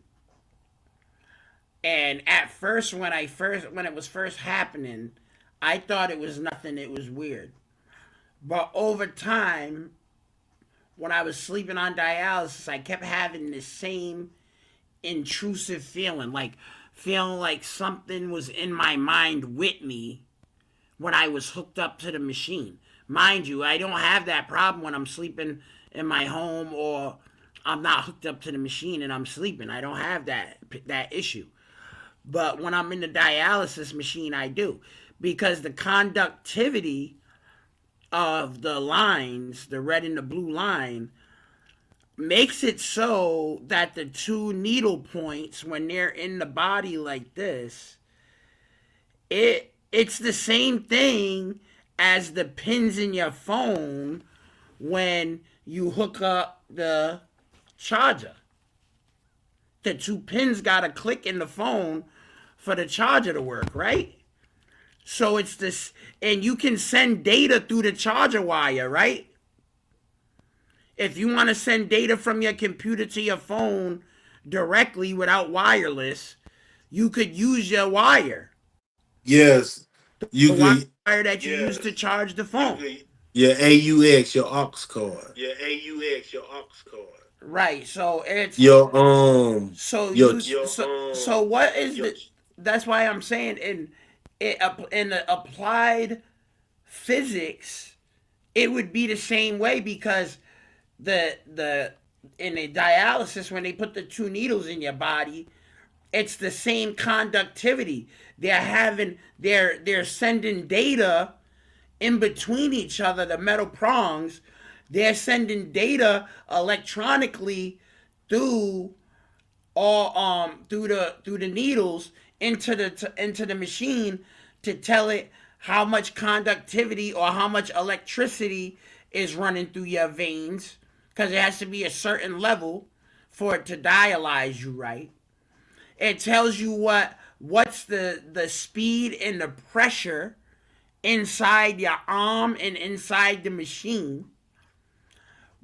And at first, when it was first happening, I thought it was nothing, it was weird. But over time, when I was sleeping on dialysis, I kept having the same intrusive feeling like something was in my mind with me when I was hooked up to the machine. Mind you, I don't have that problem when I'm sleeping in my home or I'm not hooked up to the machine and I'm sleeping. I don't have that issue. But when I'm in the dialysis machine, I do. Because the conductivity of the lines, the red and the blue line, makes it so that the two needle points, when they're in the body like this, it's the same thing as the pins in your phone when you hook up the charger. The two pins gotta click in the phone for the charger to work, right? So it's this, and you can send data through the charger wire, right? If you want to send data from your computer to your phone directly without wireless, you could use your wire. Yes. You The could wire that you use to charge the phone. your AUX, your aux card. Right. So it's Your so what is the? That's why I'm saying in the applied physics, it would be the same way, because the in a dialysis, when they put the two needles in your body, it's the same conductivity. They're sending data in between each other, the metal prongs. They're sending data electronically through through the needles into the machine to tell it how much conductivity or how much electricity is running through your veins, because it has to be a certain level for it to dialyze you right. It tells you what's the speed and the pressure inside your arm and inside the machine,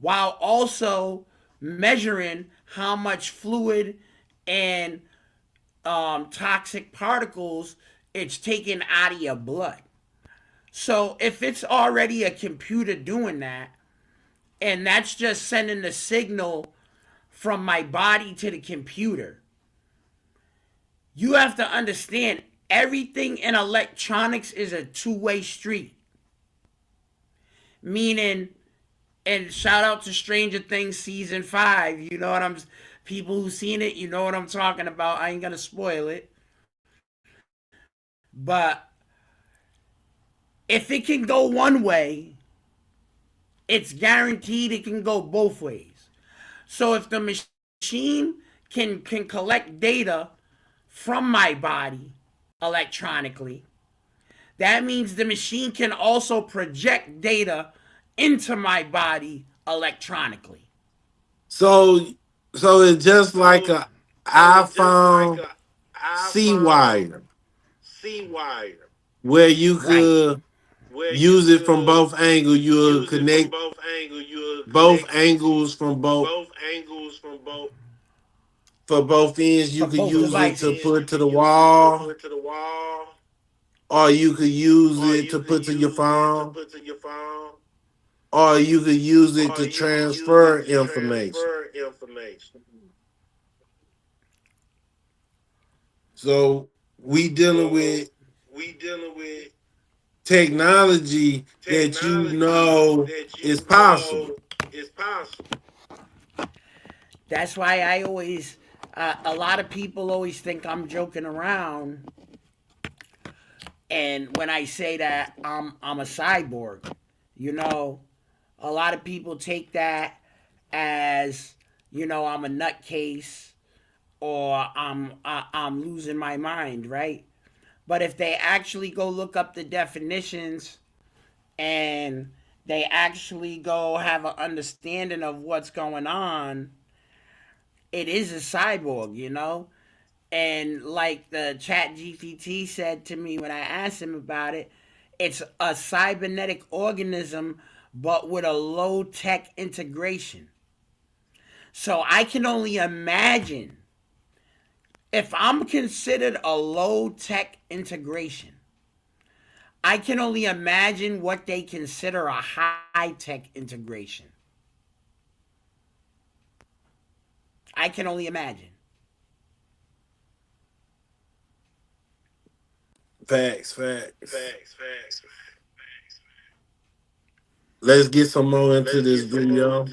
while also measuring how much fluid and toxic particles it's taking out of your blood. So if it's already a computer doing that, and that's just sending the signal from my body to the computer, you have to understand everything in electronics is a two-way street. Meaning, and shout out to Stranger Things season 5. You know what I'm, people who seen it, you know what I'm talking about. I ain't gonna spoil it. But if it can go one way, it's guaranteed it can go both ways. So if the machine can collect data from my body electronically, that means the machine can also project data into my body electronically. So it's just like a iPhone C wire where you could use it from both angles. You'll connect both angles from both for both ends. You For could both use it to devices. put to the wall, or you could use it to put to your phone, or you could use it to transfer information. So we dealing with technology that you know is possible. That's why I always, a lot of people always think I'm joking around. And when I say that I'm a cyborg, you know, a lot of people take that as, you know, I'm a nutcase or I'm losing my mind, right? But if they actually go look up the definitions and they actually go have an understanding of what's going on, it is a cyborg, you know? And like the chat GPT said to me when I asked him about it, it's a cybernetic organism, but with a low tech integration. So I can only imagine if I'm considered a low tech integration, I can only imagine what they consider a high tech integration. I can only imagine. Facts. Let's get some more into this video.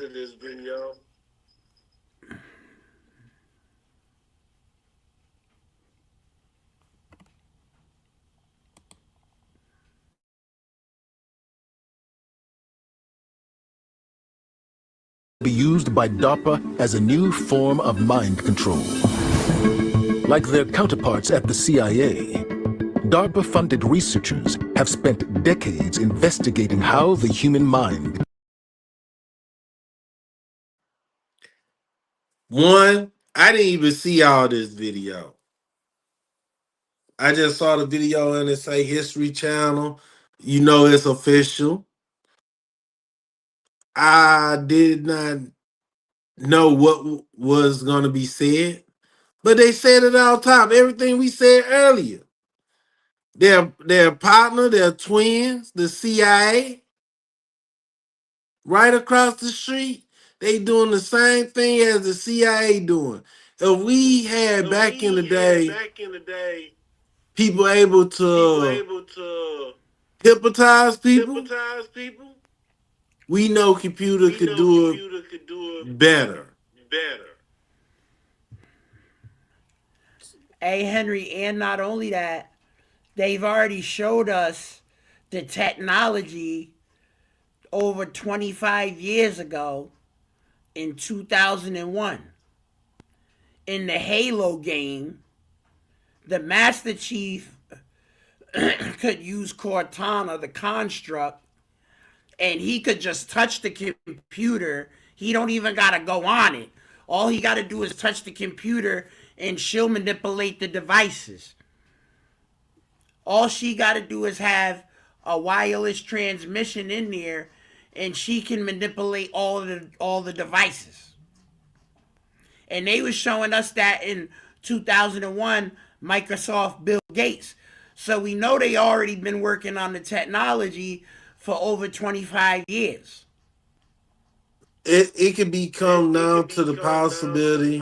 Be used by DARPA as a new form of mind control. Like their counterparts at the CIA, DARPA-funded researchers have spent decades investigating how the human mind. One, I didn't even see all this video. I just saw the video and it say History Channel. You know it's official. I did not know what was going to be said, but they said it all top. Everything we said earlier. Their partner, their twins, the CIA, right across the street. They doing the same thing as the CIA doing. If we had back in the day people able to hypnotize people, we know computer could do it better. Hey, Henry, and not only that, they've already showed us the technology over 25 years ago in 2001. In the Halo game, the Master Chief could use Cortana, the construct, and he could just touch the computer. He don't even gotta go on it. All he gotta do is touch the computer, and she'll manipulate the devices. All she gotta do is have a wireless transmission in there, and she can manipulate all the devices. And they was showing us that in 2001, Microsoft, Bill Gates. So we know they already been working on the technology for over 25 years. It could become down to the possibility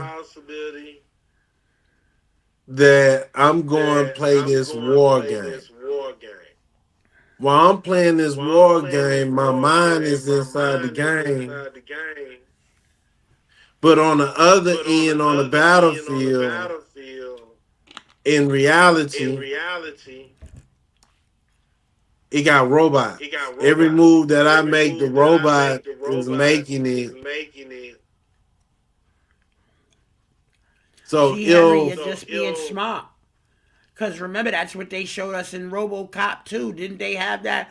that I'm going to play this war game. While I'm playing this war game, my mind is inside the game. But on the other end, on the battlefield, in reality, it got robots. Every move that I make, the robot is making it. So Henry, you're just being smart. Because remember, that's what they showed us in RoboCop 2. Didn't they have that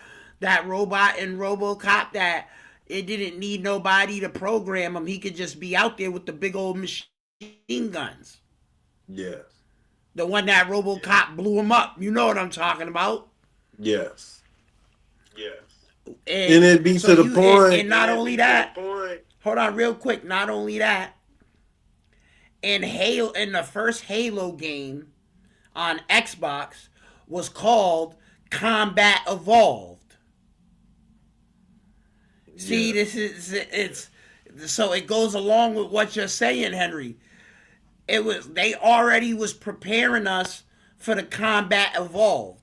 robot in RoboCop that it didn't need nobody to program him? He could just be out there with the big old machine guns. Yes. The one that RoboCop blew him up. You know what I'm talking about? Yes. And it be to the point. And not only that, hold on real quick. Not only that, in the first Halo game on Xbox was called Combat Evolved. See, it's so it goes along with what you're saying, Henry. They already was preparing us for the Combat Evolved.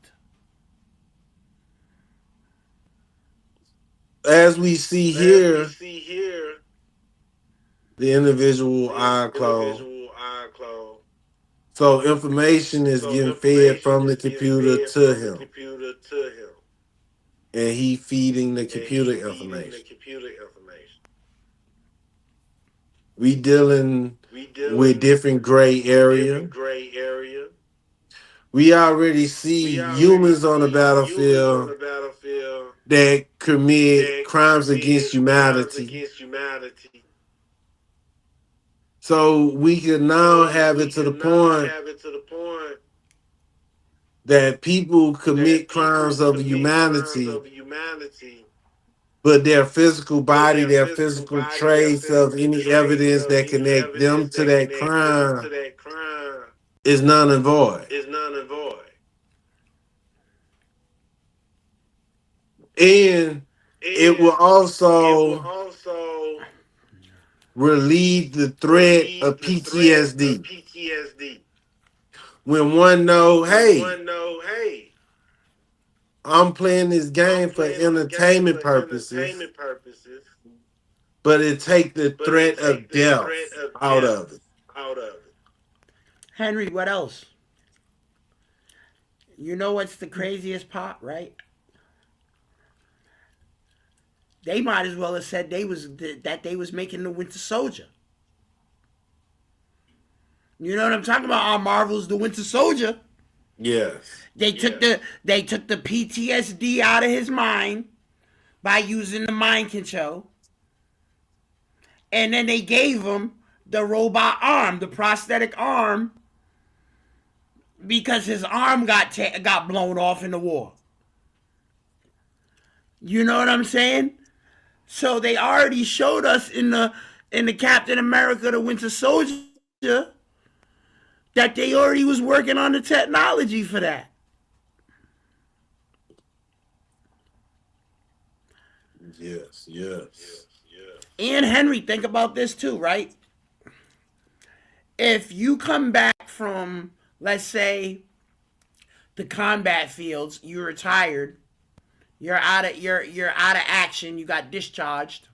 As we see here, the individual eye closed. So information is getting fed from the computer to him. And he feeding the computer information. We dealing with different gray area. We already see humans on the battlefield that commit crimes against humanity. So we can now have it to the point that people commit crimes of humanity, but their physical body, their physical trace of any evidence that connect them to that crime is none and void. And it will also relieve the threat of PTSD. When one know, hey, I'm playing this game for entertainment purposes, but it take the threat of death out of it. Henry, what else? You know what's the craziest part, right? They might as well have said they was making the Winter Soldier. You know what I'm talking about? On Marvel's The Winter Soldier. Yes. They took the PTSD out of his mind by using the mind control. And then they gave him the robot arm, the prosthetic arm, because his arm got blown off in the war. You know what I'm saying? So they already showed us in the Captain America, the Winter Soldier, that they already was working on the technology for that. Yes. And Henry, think about this too, right? If you come back from, let's say, the combat fields, you retired, you're out of action, you got discharged.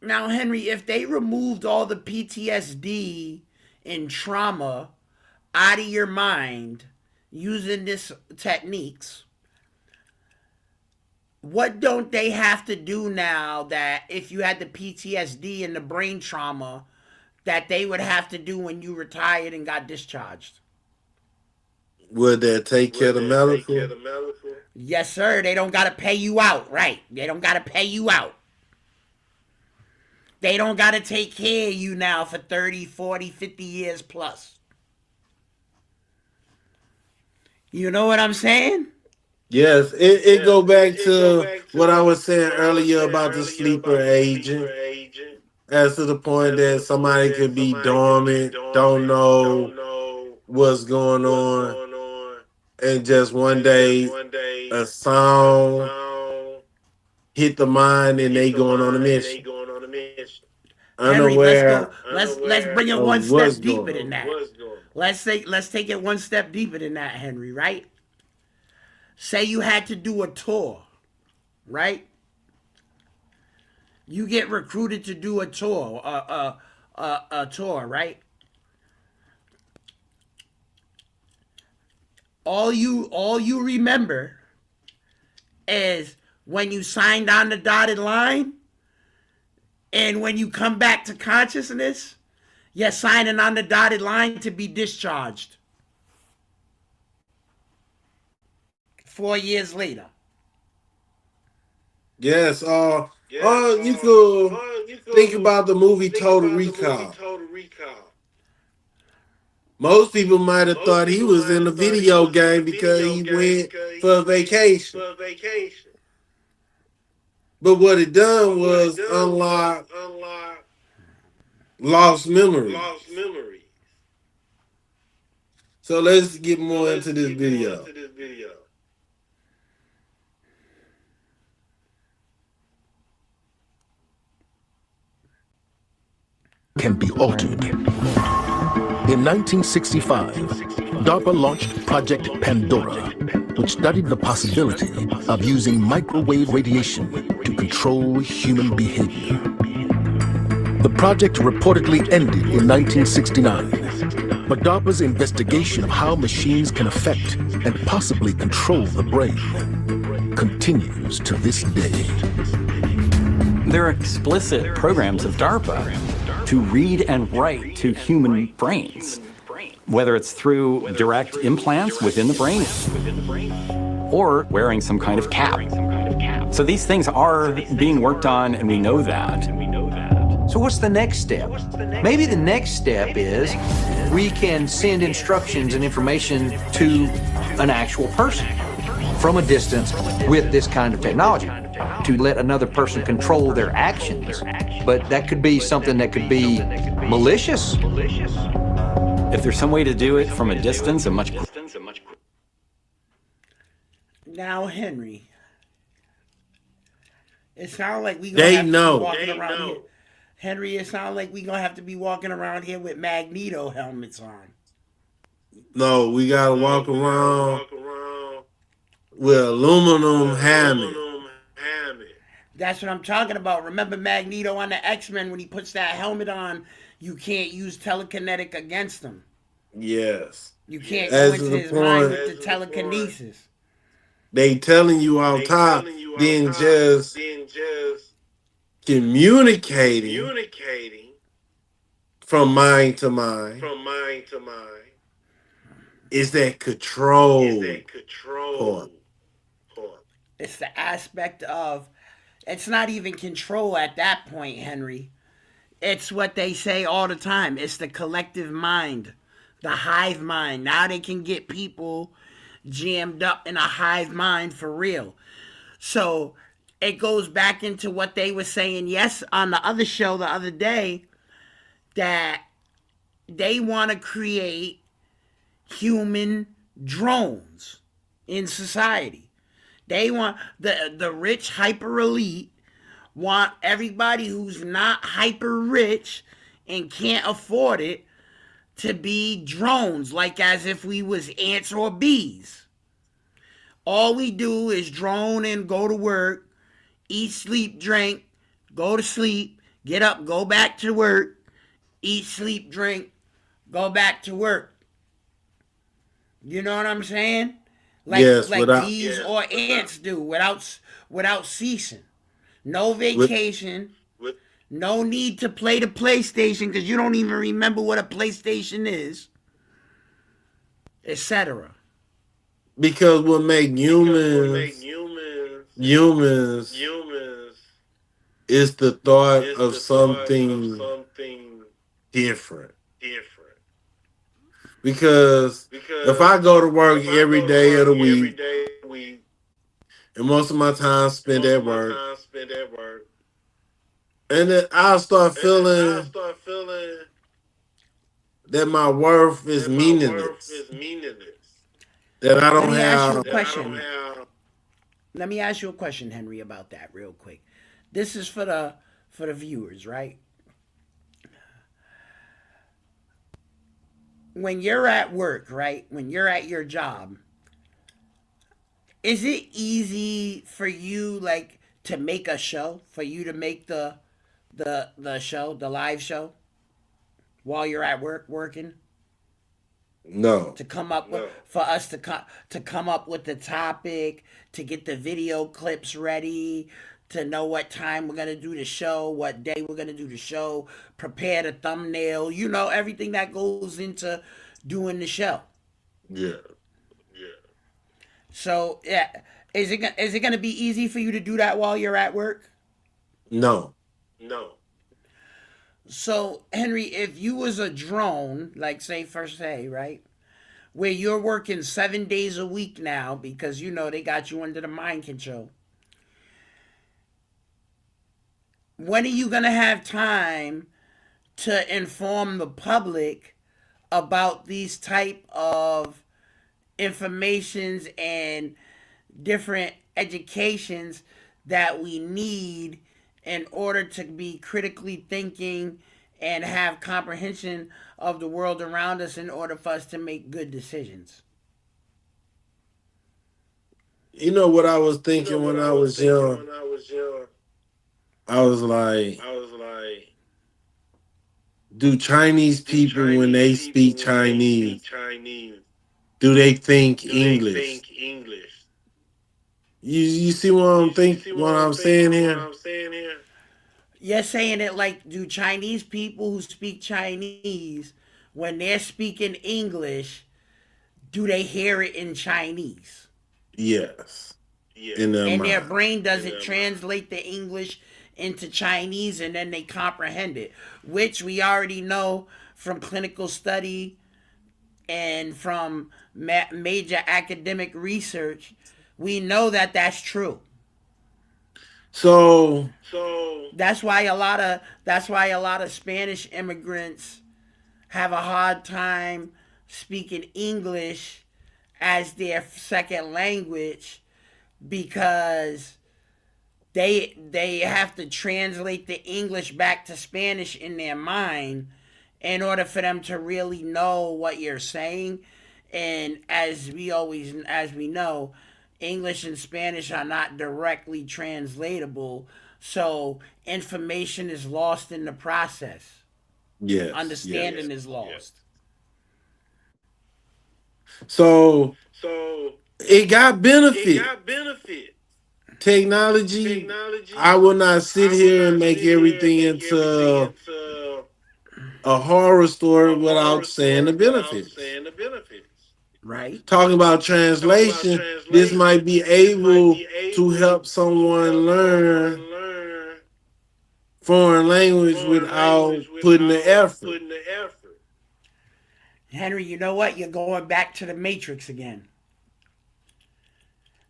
Now, Henry, if they removed all the PTSD and trauma out of your mind using this techniques, what don't they have to do now that if you had the PTSD and the brain trauma that they would have to do when you retired and got discharged? Would that take care of the medical? Yes, sir. They don't got to pay you out, right? They don't got to pay you out. They don't got to take care of you now for 30, 40, 50 years plus. You know what I'm saying? Yes, it go back to what I was saying earlier about the sleeper agent. As to the point that somebody could be dormant, don't know what's going on, and just one day a song hit the mind and they going on a mission. Henry, let's go. Unaware Let's bring it of one step what's deeper going than on. that. Let's take it one step deeper than that, Henry. Right? Say you had to do a tour, right? You get recruited to do a tour, a tour, right? All you remember is when you signed on the dotted line, and when you come back to consciousness, you're signing on the dotted line to be discharged. 4 years later. Yes, you could think about the movie Total Recall. Most people might have thought he was in a video game because he went for a vacation. But what it done was unlock lost memories. So let's get more into this video. Can be altered. In 1965, DARPA launched Project Pandora, which studied the possibility of using microwave radiation to control human behavior. The project reportedly ended in 1969, but DARPA's investigation of how machines can affect and possibly control the brain continues to this day. There are explicit programs of DARPA to read and write to human brains, whether it's through direct implants within the brain or wearing some kind of cap. So these things are being worked on, and we know that. So what's the next step? Maybe the next step is we can send instructions and information to an actual person from a distance with this kind of technology to let another person control their actions. But that could be something that could be malicious. If there's some way to do it from a distance, Now, Henry, it sounds like we gonna have to be walking around here. Henry, it sounds like we gonna have to be walking around here with Magneto helmets on. No, we gotta walk around with aluminum helmet. That's what I'm talking about. Remember Magneto on the X-Men when he puts that helmet on, you can't use telekinetic against him. Yes. You can't go into his mind with the telekinesis. They telling you on top, then just communicating from mind to mind. Is that control part. It's the aspect of, it's not even control at that point, Henry. It's what they say all the time. It's the collective mind, the hive mind. Now they can get people jammed up in a hive mind for real. So it goes back into what they were saying, yes, on the other show the other day, that they want to create human drones in society. They want the rich hyper elite want everybody who's not hyper rich and can't afford it to be drones, like as if we was ants or bees. All we do is drone and go to work, eat, sleep, drink, go to sleep, get up, go back to work, eat, sleep, drink, go back to work. You know what I'm saying? Like, yes, like bees or ants do without ceasing. No vacation, no need to play the PlayStation because you don't even remember what a PlayStation is, etc. Because what make humans is the thought of something different. Because if I go to work every day of the week, and most of my time spent at work, and then I'll start feeling that my worth is meaningless. That I Let don't me ask you a have. question. Let me ask you a question, Henry, about that real quick. This is for the viewers, right? When you're at work, right? When you're at your job, is it easy for you like to make a show? For you to make the show, the live show, while you're at work working? No. To come up with, for us to come up with the topic, to get the video clips ready, to know what time we're gonna do the show, what day we're gonna do the show, prepare the thumbnail, everything that goes into doing the show. Yeah. So yeah, is it gonna be easy for you to do that while you're at work? No. So Henry, if you was a drone, like say, right? Where you're working 7 days a week now because they got you under the mind control. When are you gonna have time to inform the public about these type of informations and different educations that we need in order to be critically thinking and have comprehension of the world around us in order for us to make good decisions? You know what I was thinking when I was young? I was like, do Chinese people, when they speak Chinese, do they think English? You see what I'm saying here? You're saying it like, do Chinese people who speak Chinese, when they're speaking English, do they hear it in Chinese? Yes. In their And their mind. brain doesn't translate the English into Chinese and then they comprehend it, which we already know from clinical study and from major academic research. We know that that's true. So that's why a lot of Spanish immigrants have a hard time speaking English as their second language, because they have to translate the English back to Spanish in their mind in order for them to really know what you're saying. And as we know, English and Spanish are not directly translatable, so information is lost in the process. Yes. Understanding is lost. So it got benefit. Technology, I will not sit here and make everything into a horror story without saying the benefits. Right. Talking about translation, this might be able to help someone learn foreign language without putting the effort. Henry, you know what? You're going back to the Matrix again.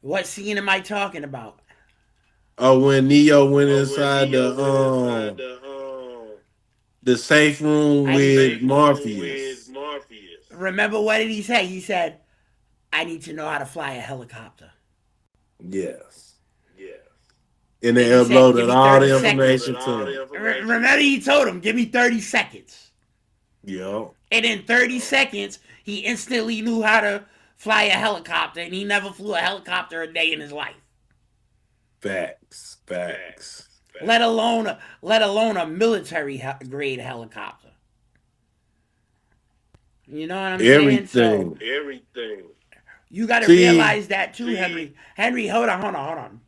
What scene am I talking about? Oh, when Neo went inside the safe room with Morpheus. Remember, what did he say? He said, I need to know how to fly a helicopter. Yes. And they uploaded all the information to him. Remember, he told him, give me 30 seconds. Yep. And in 30 seconds, he instantly knew how to fly a helicopter, and he never flew a helicopter a day in his life. Facts. Let alone a military grade helicopter. You know what I'm saying? So, everything. You got to realize that too, Henry. Henry, hold on.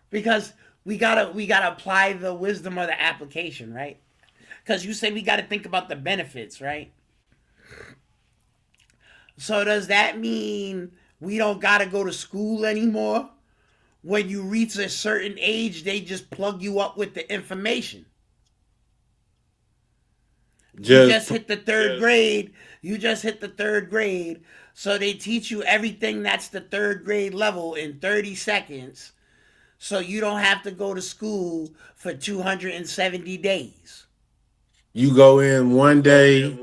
Because we gotta apply the wisdom of the application, right? Because you say we got to think about the benefits, right? So does that mean we don't gotta go to school anymore. When you reach a certain age, they just plug you up with the information. You just hit the third grade. You just hit the third grade. So they teach you everything that's the third grade level in 30 seconds. So you don't have to go to school for 270 days. You go in one day,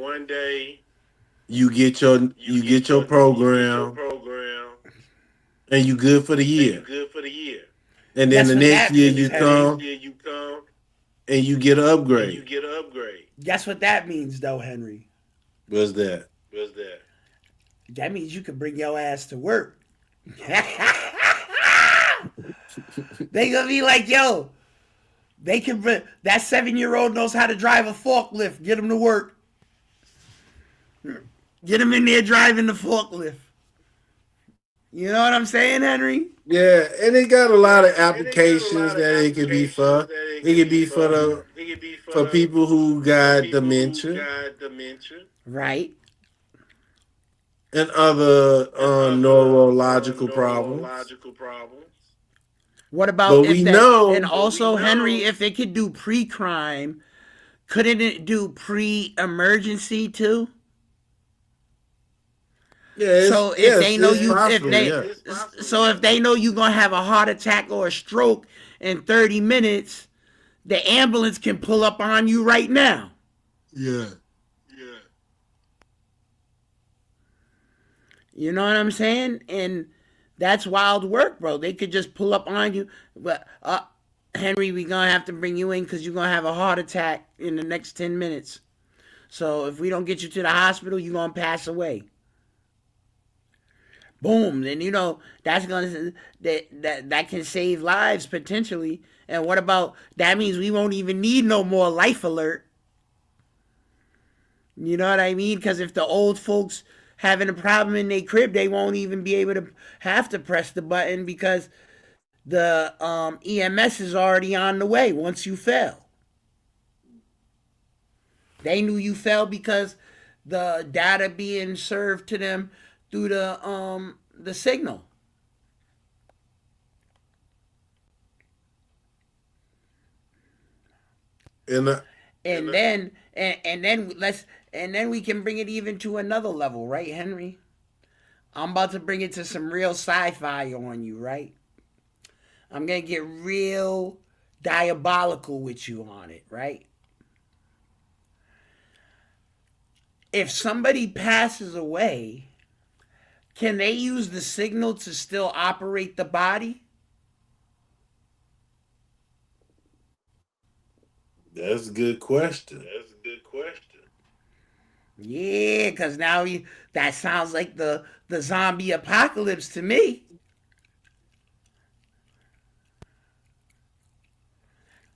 you get your program, and you good for the year. And then Guess the what next that year means, you Henry? come and you get an upgrade. Guess what that means, though, Henry? What's that? That means you can bring your ass to work. They gonna be like, yo, they can. That 7-year-old knows how to drive a forklift. Get him to work. Get him in there driving the forklift. You know what I'm saying, Henry? Yeah, and it got a lot of applications that it could be for. It could be for people who got dementia, right, and other neurological problems. What about But if we that? know, And also, Henry, if it could do pre-crime, couldn't it do pre-emergency too? yeah, So if they know it's you, possible. if they know you're gonna have a heart attack or a stroke in 30 minutes, the ambulance can pull up on you right now. Yeah. You know what I'm saying? And that's wild work, bro. They could just pull up on you. But Henry, we're gonna have to bring you in because you're gonna have a heart attack in the next 10 minutes. So if we don't get you to the hospital, you're gonna pass away. Boom. Then you know that's gonna that can save lives potentially. And what about that means we won't even need no more life alert. You know what I mean? Because if the old folks having a problem in their crib, they won't even be able to have to press the button because the EMS is already on the way once you fell. They knew you fell because the data being served to them through the signal. And then we can bring it even to another level, right, Henry? I'm about to bring it to some real sci-fi on you, right? I'm gonna get real diabolical with you on it, right? If somebody passes away, can they use the signal to still operate the body? That's a good question. Yeah, because now that sounds like the zombie apocalypse to me.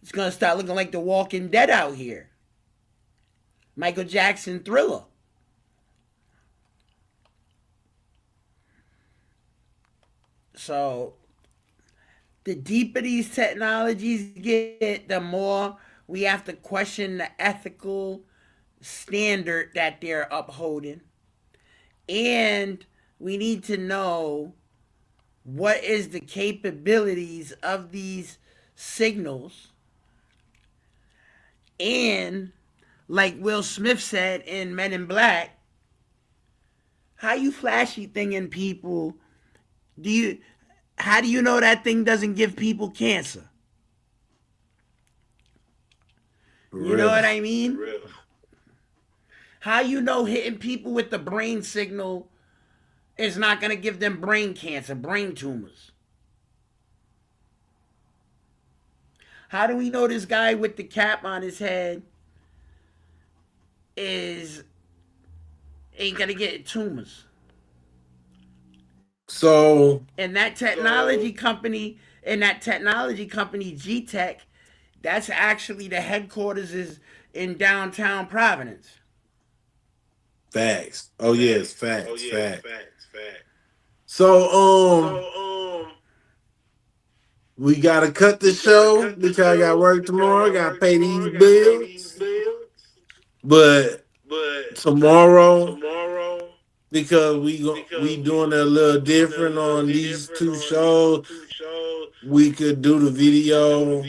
It's going to start looking like The Walking Dead out here. Michael Jackson Thriller. So, the deeper these technologies get, the more we have to question the ethical standard that they're upholding. And we need to know what is the capabilities of these signals. And like Will Smith said in Men in Black, how you flashy thinging people, how do you know that thing doesn't give people cancer? You know what I mean? How you know hitting people with the brain signal is not going to give them brain cancer, brain tumors? How do we know this guy with the cap on his head ain't going to get tumors? So, and that technology company, G-Tech, that's actually the headquarters is in downtown Providence. Facts. Oh yes, facts. So we gotta cut the show because I got work tomorrow. I gotta pay these bills. But tomorrow because we doing it a little different on these two shows. We could do the video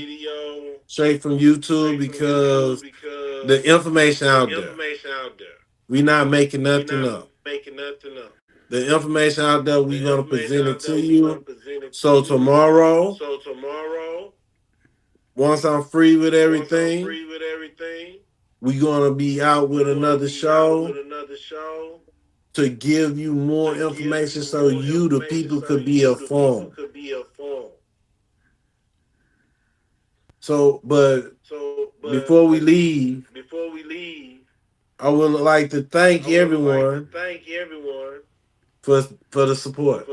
straight from YouTube because the information out there. We not making nothing up. The information out there, we gonna present it to you. So tomorrow, once I'm free with everything, we gonna be out with another show to give you more information so you, the people, could be informed. So, but before we leave, I would like to thank everyone for the support.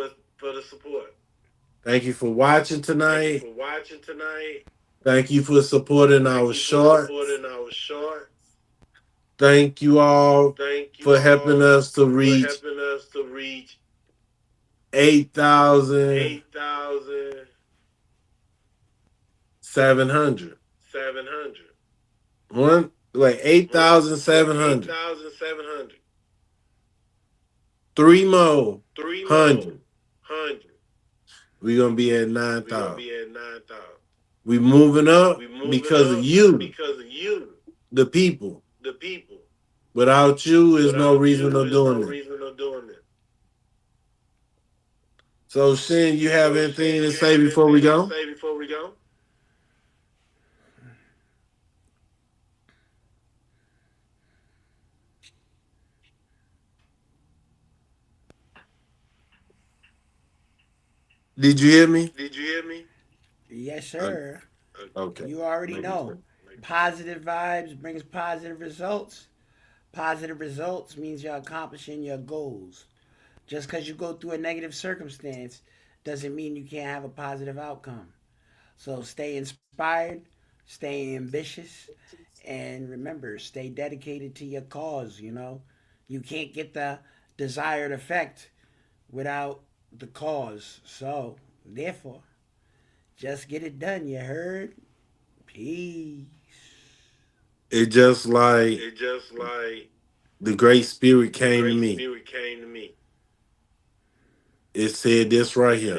Thank you for watching tonight. Thank you for supporting our shorts. Thank you all for helping us to reach 8,700. 8,700. 3 more hundred. We're gonna be at 9,000. We moving up because of you, the people. Without you, there's no reason of doing it. So, Shin, you have anything to say before we go? Did you hear me? Yes, sir. Okay. You already know. Positive vibes brings positive results. Positive results means you're accomplishing your goals. Just because you go through a negative circumstance doesn't mean you can't have a positive outcome. So stay inspired, stay ambitious, and remember, stay dedicated to your cause. You can't get the desired effect without the cause. So, therefore, just get it done. You heard? Peace. It just like the Great Spirit came to me. It said this right here.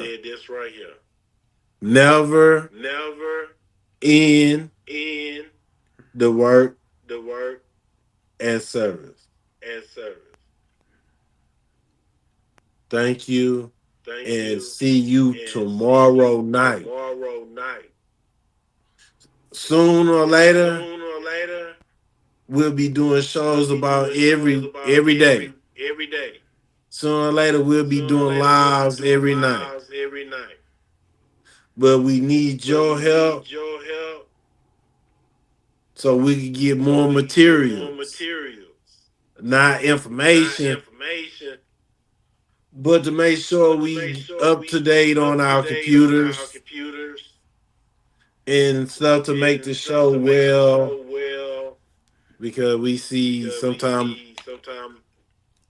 Never end the work and service. Thank you, and see you tomorrow night. Sooner or later, we'll be doing shows about every day. Sooner or later, we'll be doing lives every night. But we need your help so we can get more materials, not information, but to make sure we up to date on our computers and stuff to make the show well, because we see sometimes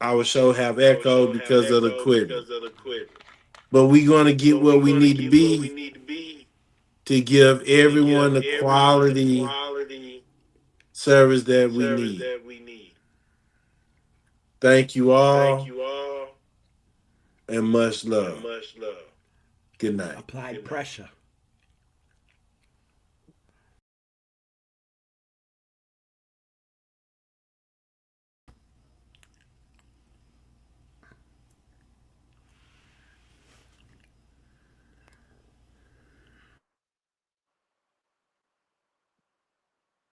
our show have echo because of the equipment. But we're going to get where we need to be to give everyone the quality service that we need. Thank you all, and much love. Good night. Applied pressure.